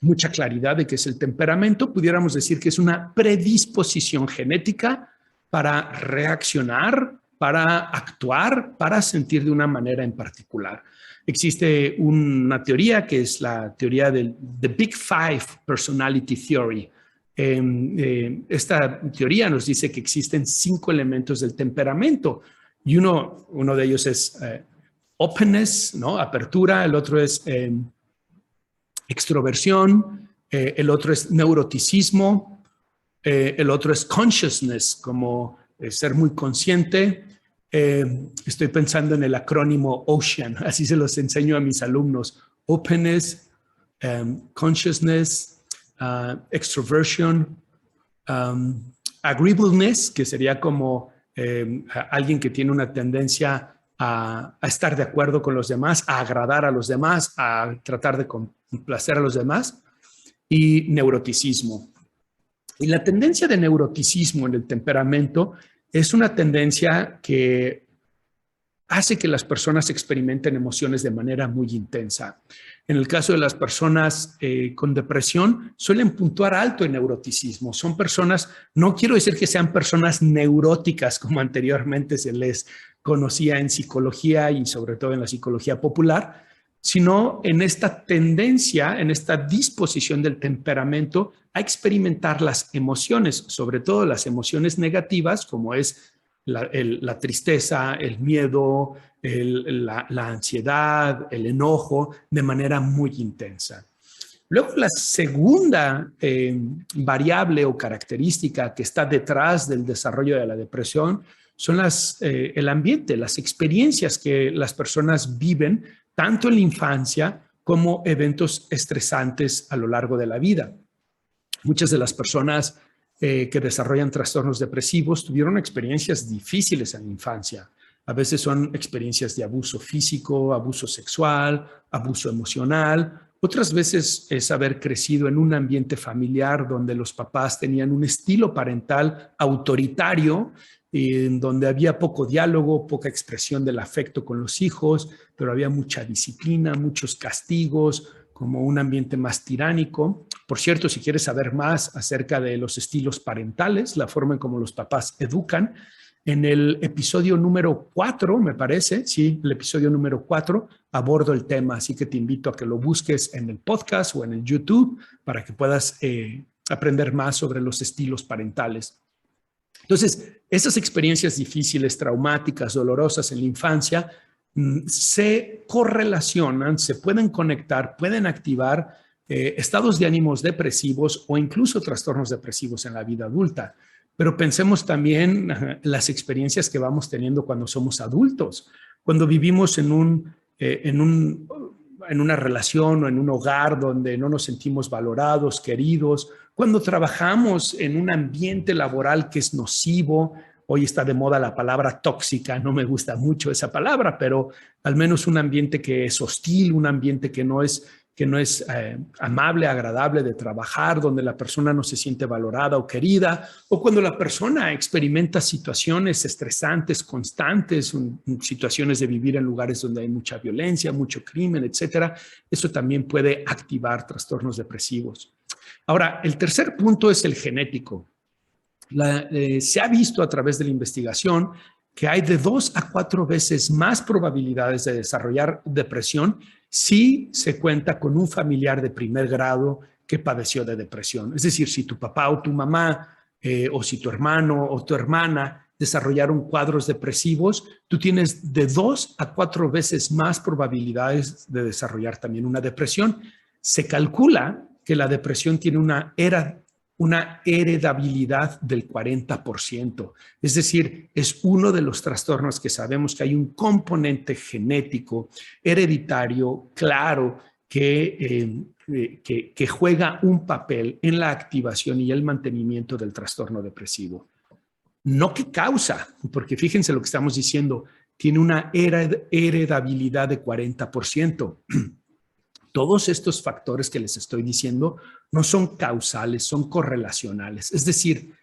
mucha claridad de qué es el temperamento, pudiéramos decir que es una predisposición genética para reaccionar, para actuar, para sentir de una manera en particular. Existe una teoría que es la teoría del The Big Five Personality Theory. Esta teoría nos dice que existen 5 elementos del temperamento y uno de ellos es openness, ¿no? Apertura, el otro es extroversión, el otro es neuroticismo, el otro es consciousness, como ser muy consciente. Estoy pensando en el acrónimo OCEAN, así se los enseño a mis alumnos. Openness, consciousness, extroversion, agreeableness, que sería como alguien que tiene una tendencia a estar de acuerdo con los demás, a agradar a los demás, a tratar de complacer a los demás, y neuroticismo. Y la tendencia de neuroticismo en el temperamento es una tendencia que hace que las personas experimenten emociones de manera muy intensa. En el caso de las personas con depresión, suelen puntuar alto en neuroticismo. Son personas, no quiero decir que sean personas neuróticas como anteriormente se les conocía en psicología y sobre todo en la psicología popular, sino en esta tendencia, en esta disposición del temperamento a experimentar las emociones, sobre todo las emociones negativas, como es la tristeza, el miedo, la ansiedad, el enojo, de manera muy intensa. Luego, la segunda variable o característica que está detrás del desarrollo de la depresión son el ambiente, las experiencias que las personas viven tanto en la infancia como eventos estresantes a lo largo de la vida. Muchas de las personas que desarrollan trastornos depresivos tuvieron experiencias difíciles en la infancia. A veces son experiencias de abuso físico, abuso sexual, abuso emocional. Otras veces es haber crecido en un ambiente familiar donde los papás tenían un estilo parental autoritario, en donde había poco diálogo, poca expresión del afecto con los hijos, pero había mucha disciplina, muchos castigos, como un ambiente más tiránico. Por cierto, si quieres saber más acerca de los estilos parentales, la forma en cómo los papás educan, en el episodio número 4, me parece, sí, el episodio número 4, abordo el tema, así que te invito a que lo busques en el podcast o en el YouTube para que puedas aprender más sobre los estilos parentales. Entonces, esas experiencias difíciles, traumáticas, dolorosas en la infancia se correlacionan, se pueden conectar, pueden activar estados de ánimos depresivos o incluso trastornos depresivos en la vida adulta. pero pensemos también en las experiencias que vamos teniendo cuando somos adultos, cuando vivimos en una relación o en un hogar donde no nos sentimos valorados, queridos, cuando trabajamos en un ambiente laboral que es nocivo. Hoy está de moda la palabra tóxica, no me gusta mucho esa palabra, pero al menos un ambiente que es hostil, un ambiente que no es amable, agradable de trabajar, donde la persona no se siente valorada o querida, o cuando la persona experimenta situaciones estresantes, constantes, situaciones de vivir en lugares donde hay mucha violencia, mucho crimen, etcétera. Eso también puede activar trastornos depresivos. Ahora, el tercer punto es el genético. Se ha visto a través de la investigación que hay de 2 a 4 veces más probabilidades de desarrollar depresión si se cuenta con un familiar de primer grado que padeció de depresión. Es decir, si tu papá o tu mamá o si tu hermano o tu hermana desarrollaron cuadros depresivos, tú tienes de 2 a 4 veces más probabilidades de desarrollar también una depresión. Se calcula que la depresión tiene una heredabilidad del 40%. Es decir, es uno de los trastornos que sabemos que hay un componente genético, hereditario, claro, que juega un papel en la activación y el mantenimiento del trastorno depresivo. No que causa, porque fíjense lo que estamos diciendo, tiene una heredabilidad de 40%. Todos estos factores que les estoy diciendo no son causales, son correlacionales. Es decir,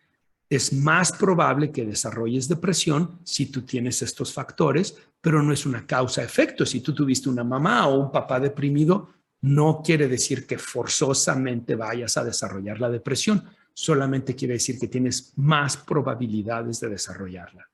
es más probable que desarrolles depresión si tú tienes estos factores, pero no es una causa-efecto. Si tú tuviste una mamá o un papá deprimido, no quiere decir que forzosamente vayas a desarrollar la depresión. Solamente quiere decir que tienes más probabilidades de desarrollarla.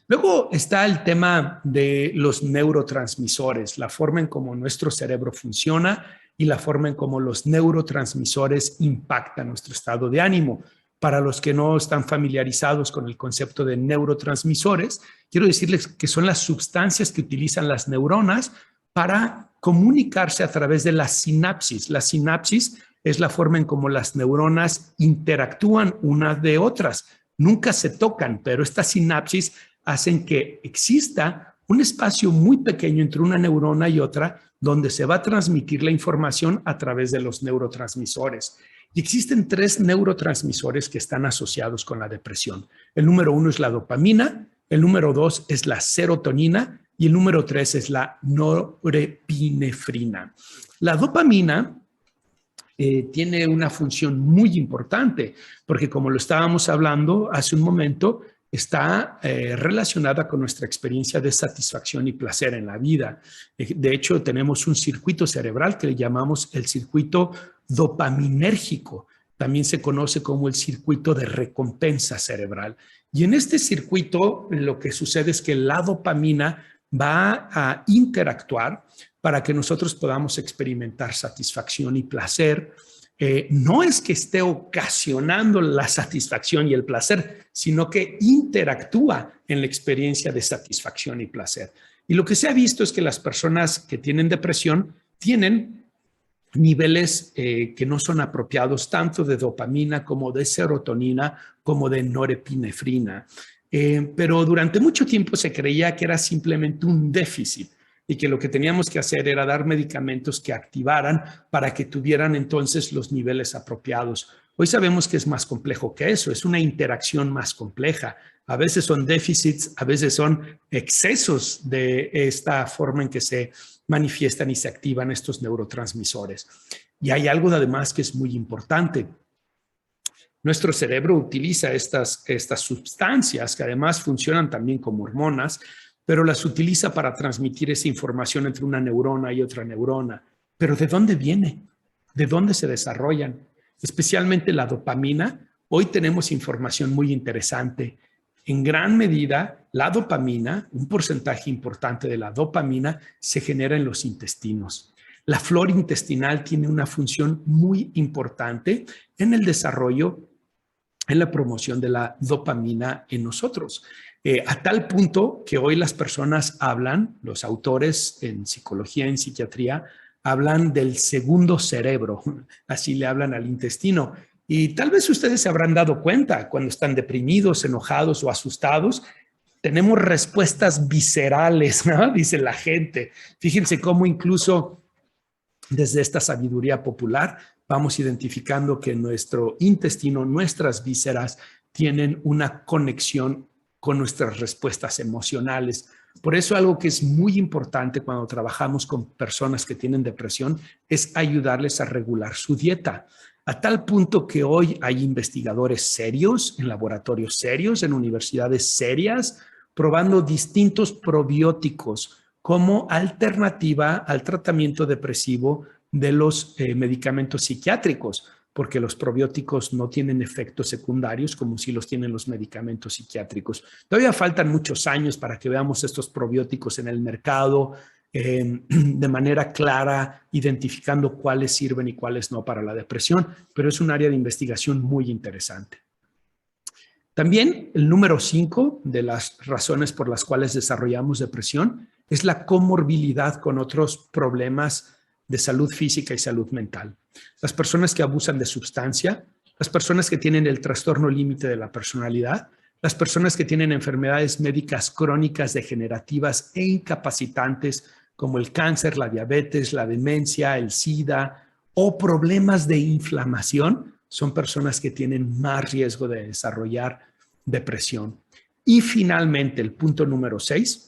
Luego está el tema de los neurotransmisores, la forma en cómo nuestro cerebro funciona y la forma en cómo los neurotransmisores impactan nuestro estado de ánimo. Para los que no están familiarizados con el concepto de neurotransmisores, quiero decirles que son las sustancias que utilizan las neuronas para comunicarse a través de la sinapsis. La sinapsis es la forma en cómo las neuronas interactúan unas de otras. Nunca se tocan, pero esta sinapsis hacen que exista un espacio muy pequeño entre una neurona y otra donde se va a transmitir la información a través de los neurotransmisores. Y existen 3 neurotransmisores que están asociados con la depresión. El número 1 es la dopamina, el número 2 es la serotonina y el número 3 es la norepinefrina. La dopamina tiene una función muy importante porque, como lo estábamos hablando hace un momento, está relacionada con nuestra experiencia de satisfacción y placer en la vida. De hecho, tenemos un circuito cerebral que le llamamos el circuito dopaminérgico. También se conoce como el circuito de recompensa cerebral. Y en este circuito lo que sucede es que la dopamina va a interactuar para que nosotros podamos experimentar satisfacción y placer. No es que esté ocasionando la satisfacción y el placer, sino que interactúa en la experiencia de satisfacción y placer. Y lo que se ha visto es que las personas que tienen depresión tienen niveles que no son apropiados tanto de dopamina como de serotonina como de norepinefrina. Pero durante mucho tiempo se creía que era simplemente un déficit y que lo que teníamos que hacer era dar medicamentos que activaran para que tuvieran entonces los niveles apropiados. Hoy sabemos que es más complejo que eso, es una interacción más compleja. A veces son déficits, a veces son excesos de esta forma en que se manifiestan y se activan estos neurotransmisores. Y hay algo además que es muy importante. Nuestro cerebro utiliza estas sustancias que además funcionan también como hormonas, pero las utiliza para transmitir esa información entre una neurona y otra neurona. ¿Pero de dónde viene? ¿De dónde se desarrollan? Especialmente la dopamina. Hoy tenemos información muy interesante. En gran medida, la dopamina, un porcentaje importante de la dopamina, se genera en los intestinos. La flora intestinal tiene una función muy importante en el desarrollo, en la promoción de la dopamina en nosotros. A tal punto que hoy las personas hablan, los autores en psicología, en psiquiatría, hablan del segundo cerebro, así le hablan al intestino, Y tal vez ustedes se habrán dado cuenta cuando están deprimidos, enojados o asustados, tenemos respuestas viscerales, ¿no? Dice la gente. Fíjense cómo incluso desde esta sabiduría popular vamos identificando que nuestro intestino, nuestras vísceras, tienen una conexión con nuestras respuestas emocionales. Por eso algo que es muy importante cuando trabajamos con personas que tienen depresión es ayudarles a regular su dieta. A tal punto que hoy hay investigadores serios, en laboratorios serios, en universidades serias, probando distintos probióticos como alternativa al tratamiento depresivo de los medicamentos psiquiátricos, porque los probióticos no tienen efectos secundarios como si los tienen los medicamentos psiquiátricos. Todavía faltan muchos años para que veamos estos probióticos en el mercado de manera clara, identificando cuáles sirven y cuáles no para la depresión, pero es un área de investigación muy interesante. También el número 5 de las razones por las cuales desarrollamos depresión es la comorbilidad con otros problemas de salud física y salud mental. Las personas que abusan de sustancia, las personas que tienen el trastorno límite de la personalidad, las personas que tienen enfermedades médicas crónicas degenerativas e incapacitantes como el cáncer, la diabetes, la demencia, el SIDA o problemas de inflamación, son personas que tienen más riesgo de desarrollar depresión. Y finalmente, el punto número 6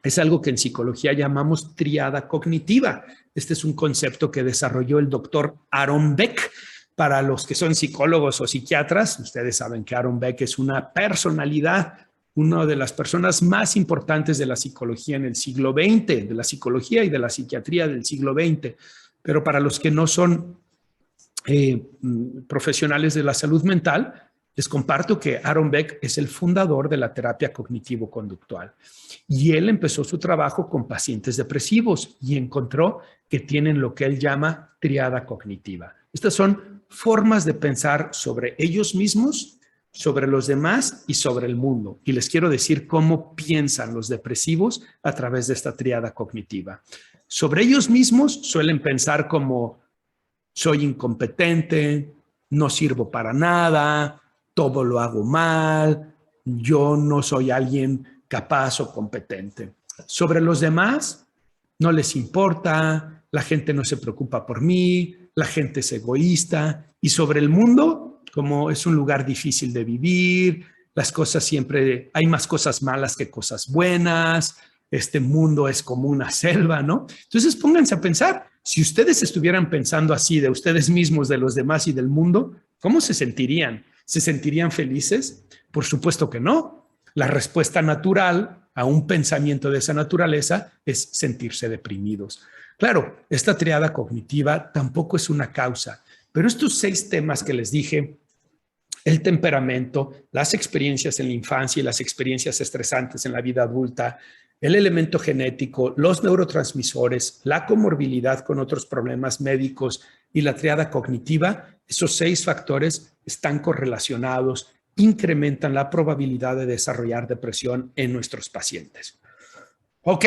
es algo que en psicología llamamos triada cognitiva. Este es un concepto que desarrolló el doctor Aaron Beck. Para los que son psicólogos o psiquiatras, ustedes saben que Aaron Beck es una personalidad, una de las personas más importantes de la psicología en el siglo XX, de la psicología y de la psiquiatría del siglo XX. Pero para los que no son profesionales de la salud mental, les comparto que Aaron Beck es el fundador de la terapia cognitivo-conductual y él empezó su trabajo con pacientes depresivos y encontró que tienen lo que él llama triada cognitiva. Estas son formas de pensar sobre ellos mismos, sobre los demás y sobre el mundo. Y les quiero decir cómo piensan los depresivos a través de esta triada cognitiva. Sobre ellos mismos suelen pensar como soy incompetente, no sirvo para nada, todo lo hago mal, yo no soy alguien capaz o competente. Sobre los demás, no les importa, la gente no se preocupa por mí, la gente es egoísta. Y sobre el mundo, como es un lugar difícil de vivir, las cosas siempre, hay más cosas malas que cosas buenas, este mundo es como una selva, ¿no? Entonces pónganse a pensar, si ustedes estuvieran pensando así de ustedes mismos, de los demás y del mundo, ¿cómo se sentirían? ¿Se sentirían felices? Por supuesto que no. La respuesta natural a un pensamiento de esa naturaleza es sentirse deprimidos. Claro, esta triada cognitiva tampoco es una causa, pero estos 6 temas que les dije, el temperamento, las experiencias en la infancia y las experiencias estresantes en la vida adulta, el elemento genético, los neurotransmisores, la comorbilidad con otros problemas médicos y la triada cognitiva, esos 6 factores están correlacionados, incrementan la probabilidad de desarrollar depresión en nuestros pacientes. Ok,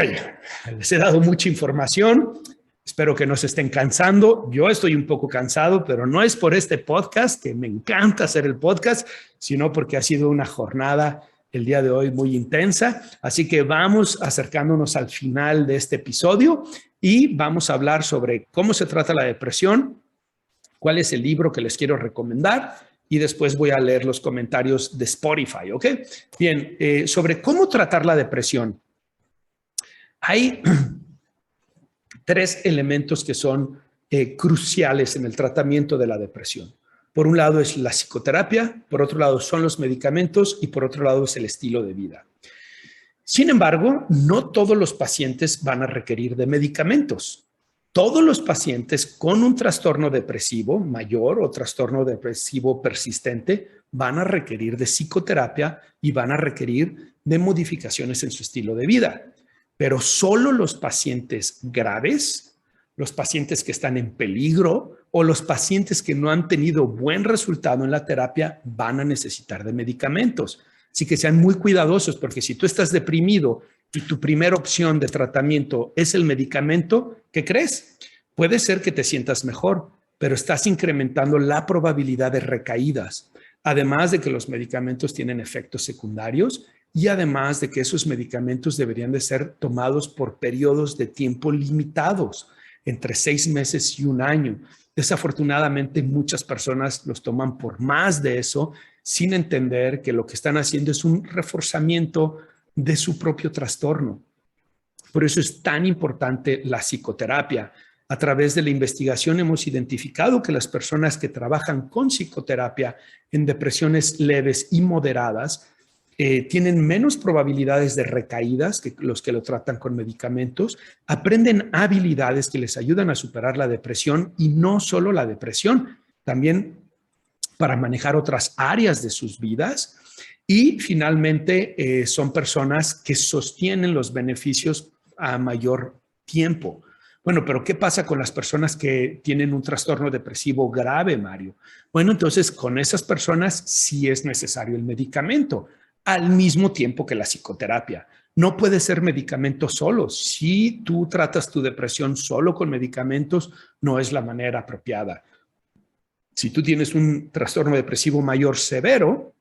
les he dado mucha información. Espero que no se estén cansando. Yo estoy un poco cansado, pero no es por este podcast, que me encanta hacer el podcast, sino porque ha sido una jornada el día de hoy muy intensa. Así que vamos acercándonos al final de este episodio y vamos a hablar sobre cómo se trata la depresión, cuál es el libro que les quiero recomendar y después voy a leer los comentarios de Spotify, ¿ok? Bien, sobre cómo tratar la depresión. Hay 3 elementos que son cruciales en el tratamiento de la depresión. Por un lado es la psicoterapia, por otro lado son los medicamentos y por otro lado es el estilo de vida. Sin embargo, no todos los pacientes van a requerir de medicamentos. Todos los pacientes con un trastorno depresivo mayor o trastorno depresivo persistente van a requerir de psicoterapia y van a requerir de modificaciones en su estilo de vida. Pero solo los pacientes graves, los pacientes que están en peligro o los pacientes que no han tenido buen resultado en la terapia van a necesitar de medicamentos. Así que sean muy cuidadosos porque si tú estás deprimido y tu primera opción de tratamiento es el medicamento, ¿qué crees? Puede ser que te sientas mejor, pero estás incrementando la probabilidad de recaídas. Además de que los medicamentos tienen efectos secundarios y además de que esos medicamentos deberían de ser tomados por periodos de tiempo limitados, entre 6 meses y 1 año. Desafortunadamente, muchas personas los toman por más de eso, sin entender que lo que están haciendo es un reforzamiento de su propio trastorno. Por eso es tan importante la psicoterapia. A través de la investigación hemos identificado que las personas que trabajan con psicoterapia en depresiones leves y moderadas tienen menos probabilidades de recaídas que los que lo tratan con medicamentos, aprenden habilidades que les ayudan a superar la depresión y no solo la depresión, también para manejar otras áreas de sus vidas y finalmente son personas que sostienen los beneficios a mayor tiempo. Bueno, pero ¿qué pasa con las personas que tienen un trastorno depresivo grave, Mario? Bueno, entonces con esas personas sí es necesario el medicamento, al mismo tiempo que la psicoterapia. No puede ser medicamento solo. Si tú tratas tu depresión solo con medicamentos, no es la manera apropiada. Si tú tienes un trastorno depresivo mayor severo,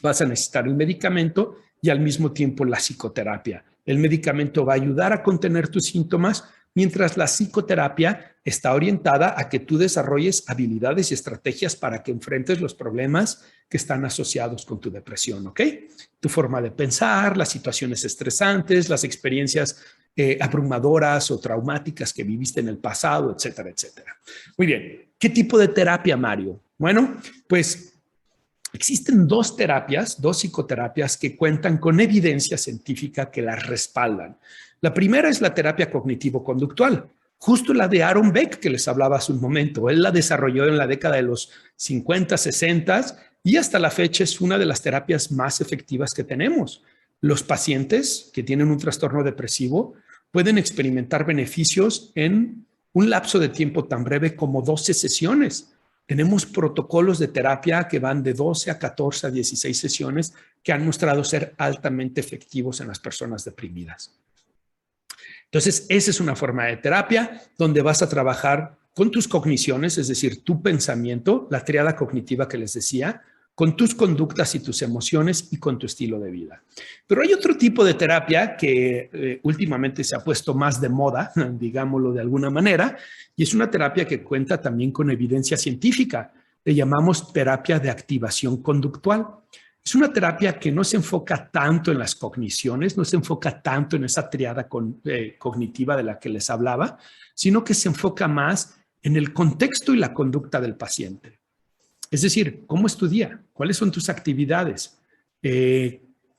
vas a necesitar el medicamento y al mismo tiempo la psicoterapia. El medicamento va a ayudar a contener tus síntomas, mientras la psicoterapia está orientada a que tú desarrolles habilidades y estrategias para que enfrentes los problemas que están asociados con tu depresión, ¿ok? Tu forma de pensar, las situaciones estresantes, las experiencias abrumadoras o traumáticas que viviste en el pasado, etcétera, etcétera. Muy bien. ¿Qué tipo de terapia, Mario? Bueno, pues existen 2 terapias, 2 psicoterapias que cuentan con evidencia científica que las respaldan. La primera es la terapia cognitivo-conductual, justo la de Aaron Beck que les hablaba hace un momento. Él la desarrolló en la década de los 50, 60 y hasta la fecha es una de las terapias más efectivas que tenemos. Los pacientes que tienen un trastorno depresivo pueden experimentar beneficios en un lapso de tiempo tan breve como 12 sesiones. Tenemos protocolos de terapia que van de 12 a 14 a 16 sesiones que han mostrado ser altamente efectivos en las personas deprimidas. Entonces, esa es una forma de terapia donde vas a trabajar con tus cogniciones, es decir, tu pensamiento, la triada cognitiva que les decía, con tus conductas y tus emociones y con tu estilo de vida. Pero hay otro tipo de terapia que últimamente se ha puesto más de moda, digámoslo de alguna manera, y es una terapia que cuenta también con evidencia científica. Le llamamos terapia de activación conductual. Es una terapia que no se enfoca tanto en las cogniciones, no se enfoca tanto en esa triada cognitiva de la que les hablaba, sino que se enfoca más en el contexto y la conducta del paciente. Es decir, ¿cómo es tu día? ¿Cuáles son tus actividades?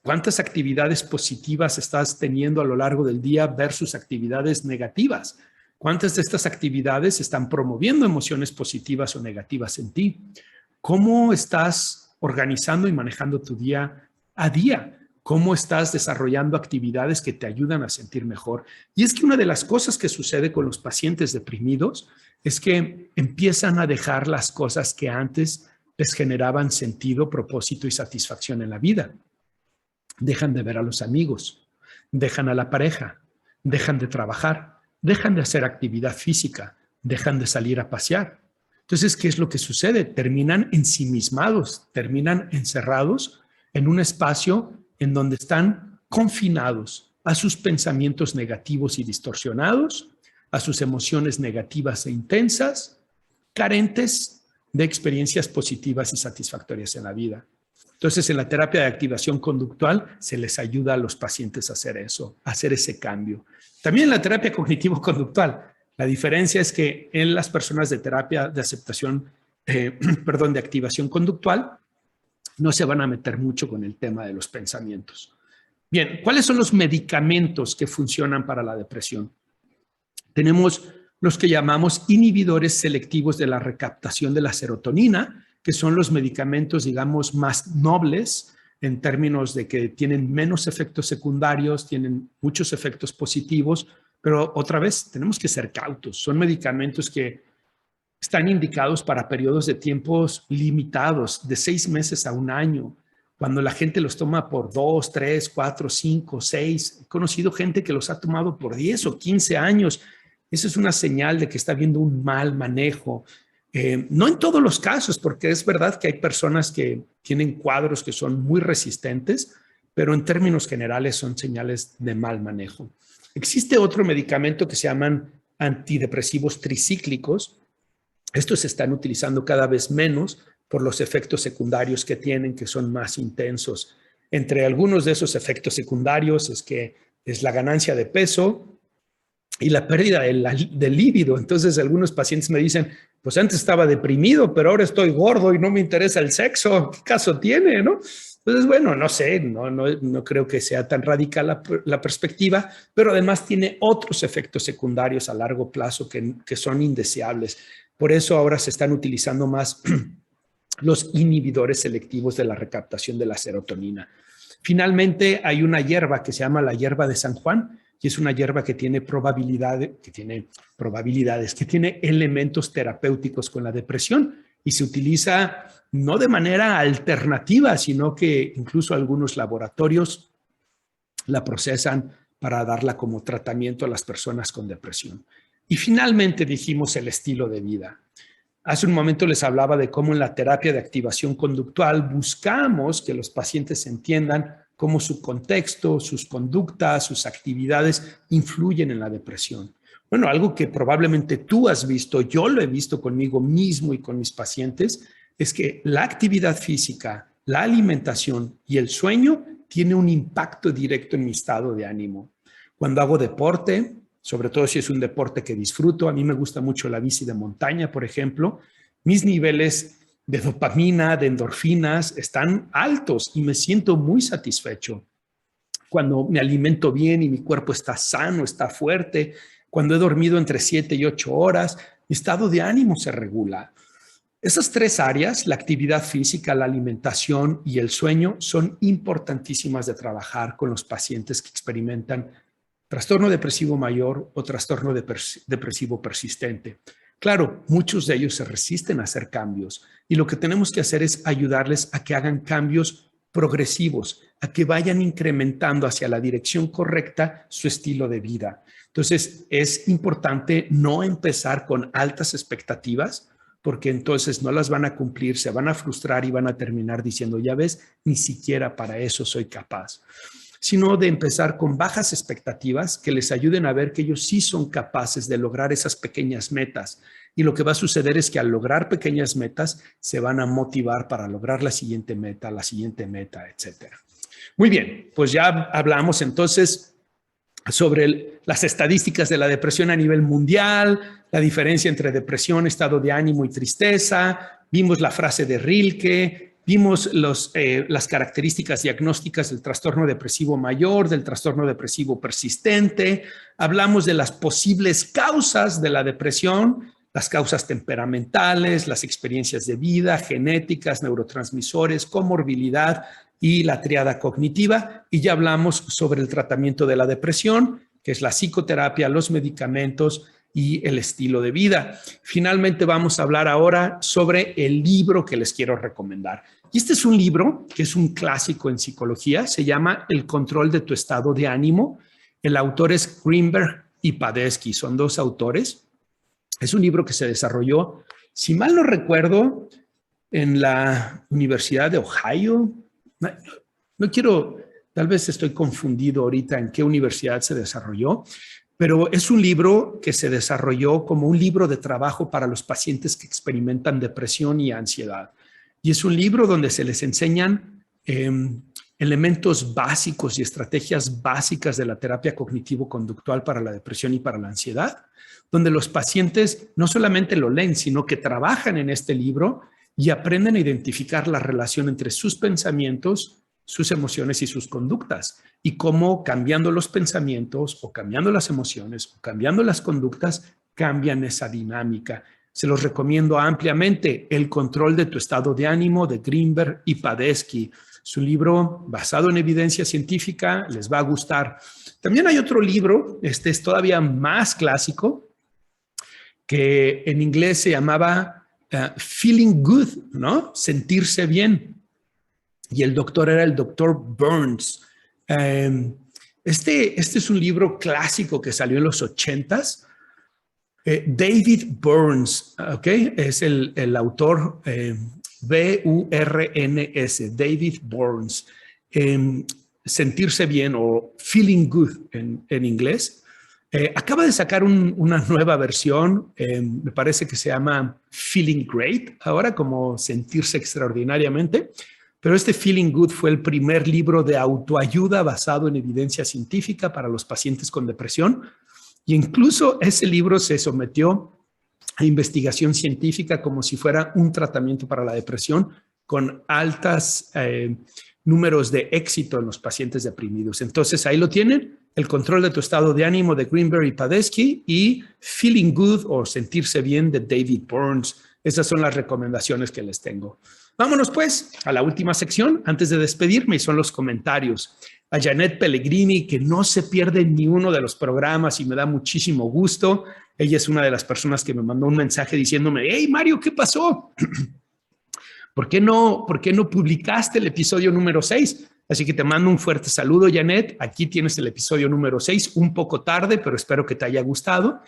¿Cuántas actividades positivas estás teniendo a lo largo del día versus actividades negativas? ¿Cuántas de estas actividades están promoviendo emociones positivas o negativas en ti? ¿Cómo estás organizando y manejando tu día a día? ¿Cómo estás desarrollando actividades que te ayudan a sentir mejor? Y es que una de las cosas que sucede con los pacientes deprimidos es que empiezan a dejar las cosas que antes les generaban sentido, propósito y satisfacción en la vida. Dejan de ver a los amigos, dejan a la pareja, dejan de trabajar, dejan de hacer actividad física, dejan de salir a pasear. Entonces, ¿qué es lo que sucede? Terminan ensimismados, terminan encerrados en un espacio en donde están confinados a sus pensamientos negativos y distorsionados, a sus emociones negativas e intensas, carentes de experiencias positivas y satisfactorias en la vida. Entonces, en la terapia de activación conductual se les ayuda a los pacientes a hacer eso, a hacer ese cambio. También en la terapia cognitivo-conductual, la diferencia es que en las personas de terapia de aceptación, de activación conductual, no se van a meter mucho con el tema de los pensamientos. Bien, ¿cuáles son los medicamentos que funcionan para la depresión? Tenemos los que llamamos inhibidores selectivos de la recaptación de la serotonina, que son los medicamentos, digamos, más nobles en términos de que tienen menos efectos secundarios, tienen muchos efectos positivos, pero otra vez tenemos que ser cautos. Son medicamentos que están indicados para periodos de tiempos limitados, de 6 meses a 1 año, cuando la gente los toma por 2, 3, 4, 5, 6. He conocido gente que los ha tomado por 10 o 15 años esa es una señal de que está habiendo un mal manejo. No en todos los casos, porque es verdad que hay personas que tienen cuadros que son muy resistentes, pero en términos generales son señales de mal manejo. Existe otro medicamento que se llaman antidepresivos tricíclicos. Estos se están utilizando cada vez menos por los efectos secundarios que tienen, que son más intensos. Entre algunos de esos efectos secundarios es la ganancia de peso y la pérdida del líbido. Entonces algunos pacientes me dicen, pues antes estaba deprimido, pero ahora estoy gordo y no me interesa el sexo. ¿Qué caso tiene, no? Entonces, bueno, no sé, no creo que sea tan radical la perspectiva, pero además tiene otros efectos secundarios a largo plazo que son indeseables. Por eso ahora se están utilizando más los inhibidores selectivos de la recaptación de la serotonina. Finalmente, hay una hierba que se llama la hierba de San Juan, y es una hierba que tiene que tiene elementos terapéuticos con la depresión y se utiliza no de manera alternativa, sino que incluso algunos laboratorios la procesan para darla como tratamiento a las personas con depresión. Y finalmente dijimos el estilo de vida. Hace un momento les hablaba de cómo en la terapia de activación conductual buscamos que los pacientes entiendan cómo su contexto, sus conductas, sus actividades influyen en la depresión. Bueno, algo que probablemente tú has visto, yo lo he visto conmigo mismo y con mis pacientes, es que la actividad física, la alimentación y el sueño tiene un impacto directo en mi estado de ánimo. Cuando hago deporte, sobre todo si es un deporte que disfruto, a mí me gusta mucho la bici de montaña, por ejemplo, mis niveles de dopamina, de endorfinas, están altos y me siento muy satisfecho. Cuando me alimento bien y mi cuerpo está sano, está fuerte, cuando he dormido entre 7 y 8 horas, mi estado de ánimo se regula. Esas tres áreas, la actividad física, la alimentación y el sueño, son importantísimas de trabajar con los pacientes que experimentan trastorno depresivo mayor o trastorno depresivo persistente. Claro, muchos de ellos se resisten a hacer cambios y lo que tenemos que hacer es ayudarles a que hagan cambios progresivos, a que vayan incrementando hacia la dirección correcta su estilo de vida. Entonces, es importante no empezar con altas expectativas, porque entonces no las van a cumplir, se van a frustrar y van a terminar diciendo, ya ves, ni siquiera para eso soy capaz. Sino de empezar con bajas expectativas que les ayuden a ver que ellos sí son capaces de lograr esas pequeñas metas. Y lo que va a suceder es que al lograr pequeñas metas, se van a motivar para lograr la siguiente meta, etc. Muy bien, pues ya hablamos entonces sobre las estadísticas de la depresión a nivel mundial, la diferencia entre depresión, estado de ánimo y tristeza. Vimos la frase de Rilke. Vimos las características diagnósticas del trastorno depresivo mayor, del trastorno depresivo persistente. Hablamos de las posibles causas de la depresión, las causas temperamentales, las experiencias de vida, genéticas, neurotransmisores, comorbilidad y la triada cognitiva. Y ya hablamos sobre el tratamiento de la depresión, que es la psicoterapia, los medicamentos y el estilo de vida. Finalmente vamos a hablar ahora sobre el libro que les quiero recomendar. Y este es un libro que es un clásico en psicología, se llama El control de tu estado de ánimo. El autor es Greenberg y Padesky, son dos autores. Es un libro que se desarrolló, si mal no recuerdo, en la Universidad de Ohio. No quiero, tal vez estoy confundido ahorita en qué universidad se desarrolló, pero es un libro que se desarrolló como un libro de trabajo para los pacientes que experimentan depresión y ansiedad. Y es un libro donde se les enseñan elementos básicos y estrategias básicas de la terapia cognitivo-conductual para la depresión y para la ansiedad, donde los pacientes no solamente lo leen, sino que trabajan en este libro y aprenden a identificar la relación entre sus pensamientos, sus emociones y sus conductas, y cómo cambiando los pensamientos o cambiando las emociones o cambiando las conductas cambian esa dinámica. Se los recomiendo ampliamente. El control de tu estado de ánimo, de Greenberg y Padesky. Es un libro basado en evidencia científica, les va a gustar. También hay otro libro, este es todavía más clásico, que en inglés se llamaba Feeling Good, ¿no? Sentirse bien. Y el doctor era el doctor Burns. Este es un libro clásico que salió en los 80s, David Burns, ¿ok? Es el autor, B-U-R-N-S, David Burns. Sentirse bien o feeling good en inglés. Acaba de sacar una nueva versión, me parece que se llama Feeling Great, ahora como sentirse extraordinariamente, pero este Feeling Good fue el primer libro de autoayuda basado en evidencia científica para los pacientes con depresión. Y incluso ese libro se sometió a investigación científica como si fuera un tratamiento para la depresión con altos números de éxito en los pacientes deprimidos. Entonces ahí lo tienen, El control de tu estado de ánimo de Greenberg y Padesky y Feeling Good o sentirse bien de David Burns. Esas son las recomendaciones que les tengo. Vámonos pues a la última sección antes de despedirme y son los comentarios. A Janet Pellegrini, que no se pierde ni uno de los programas y me da muchísimo gusto. Ella es una de las personas que me mandó un mensaje diciéndome, hey Mario, ¿qué pasó? ¿Por qué no publicaste el episodio número 6? Así que te mando un fuerte saludo, Janet. Aquí tienes el episodio número 6, un poco tarde, pero espero que te haya gustado.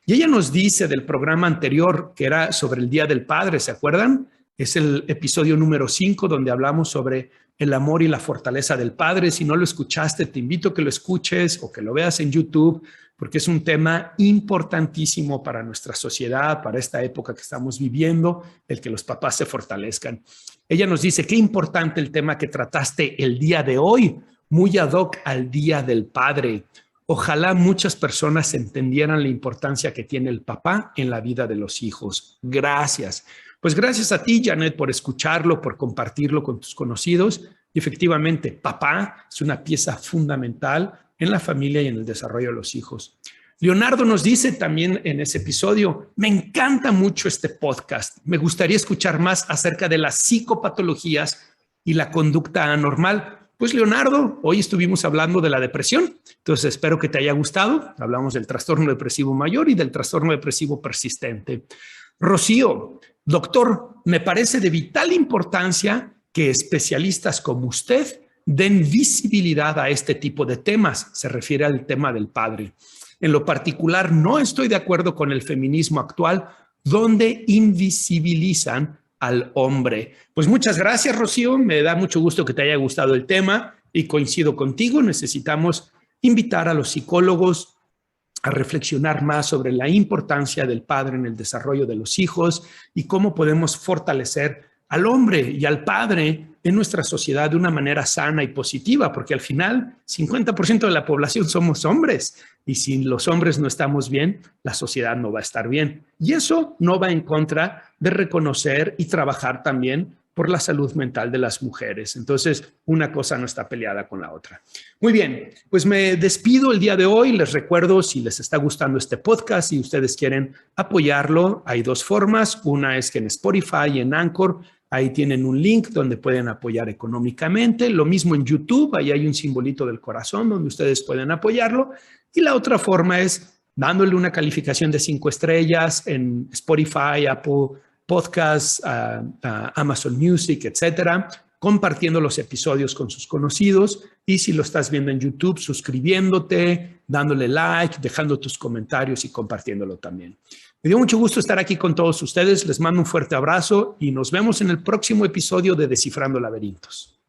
Y ella nos dice del programa anterior, que era sobre el Día del Padre, ¿se acuerdan? Es el episodio número 5, donde hablamos sobre el amor y la fortaleza del padre. Si no lo escuchaste, te invito a que lo escuches o que lo veas en YouTube, porque es un tema importantísimo para nuestra sociedad, para esta época que estamos viviendo, el que los papás se fortalezcan. Ella nos dice, qué importante el tema que trataste el día de hoy, muy ad hoc al Día del Padre. Ojalá muchas personas entendieran la importancia que tiene el papá en la vida de los hijos. Gracias. Pues gracias a ti, Janet, por escucharlo, por compartirlo con tus conocidos. Y efectivamente, papá es una pieza fundamental en la familia y en el desarrollo de los hijos. Leonardo nos dice también en ese episodio, me encanta mucho este podcast. Me gustaría escuchar más acerca de las psicopatologías y la conducta anormal. Pues Leonardo, hoy estuvimos hablando de la depresión, entonces espero que te haya gustado. Hablamos del trastorno depresivo mayor y del trastorno depresivo persistente. Rocío, doctor, me parece de vital importancia que especialistas como usted den visibilidad a este tipo de temas. Se refiere al tema del padre. En lo particular, no estoy de acuerdo con el feminismo actual, donde invisibilizan al hombre. Pues muchas gracias, Rocío. Me da mucho gusto que te haya gustado el tema y coincido contigo. Necesitamos invitar a los psicólogos a reflexionar más sobre la importancia del padre en el desarrollo de los hijos y cómo podemos fortalecer al hombre y al padre en nuestra sociedad de una manera sana y positiva, porque al final 50% de la población somos hombres y si los hombres no estamos bien, la sociedad no va a estar bien. Y eso no va en contra de reconocer y trabajar también por la salud mental de las mujeres. Entonces, una cosa no está peleada con la otra. Muy bien, pues me despido el día de hoy. Les recuerdo, si les está gustando este podcast y ustedes quieren apoyarlo, hay dos formas. Una es que en Spotify y en Anchor, ahí tienen un link donde pueden apoyar económicamente. Lo mismo en YouTube, ahí hay un simbolito del corazón donde ustedes pueden apoyarlo. Y la otra forma es dándole una calificación de 5 estrellas en Spotify, Apple Podcasts, Amazon Music, etcétera, compartiendo los episodios con sus conocidos y si lo estás viendo en YouTube, suscribiéndote, dándole like, dejando tus comentarios y compartiéndolo también. Me dio mucho gusto estar aquí con todos ustedes, les mando un fuerte abrazo y nos vemos en el próximo episodio de Descifrando Laberintos.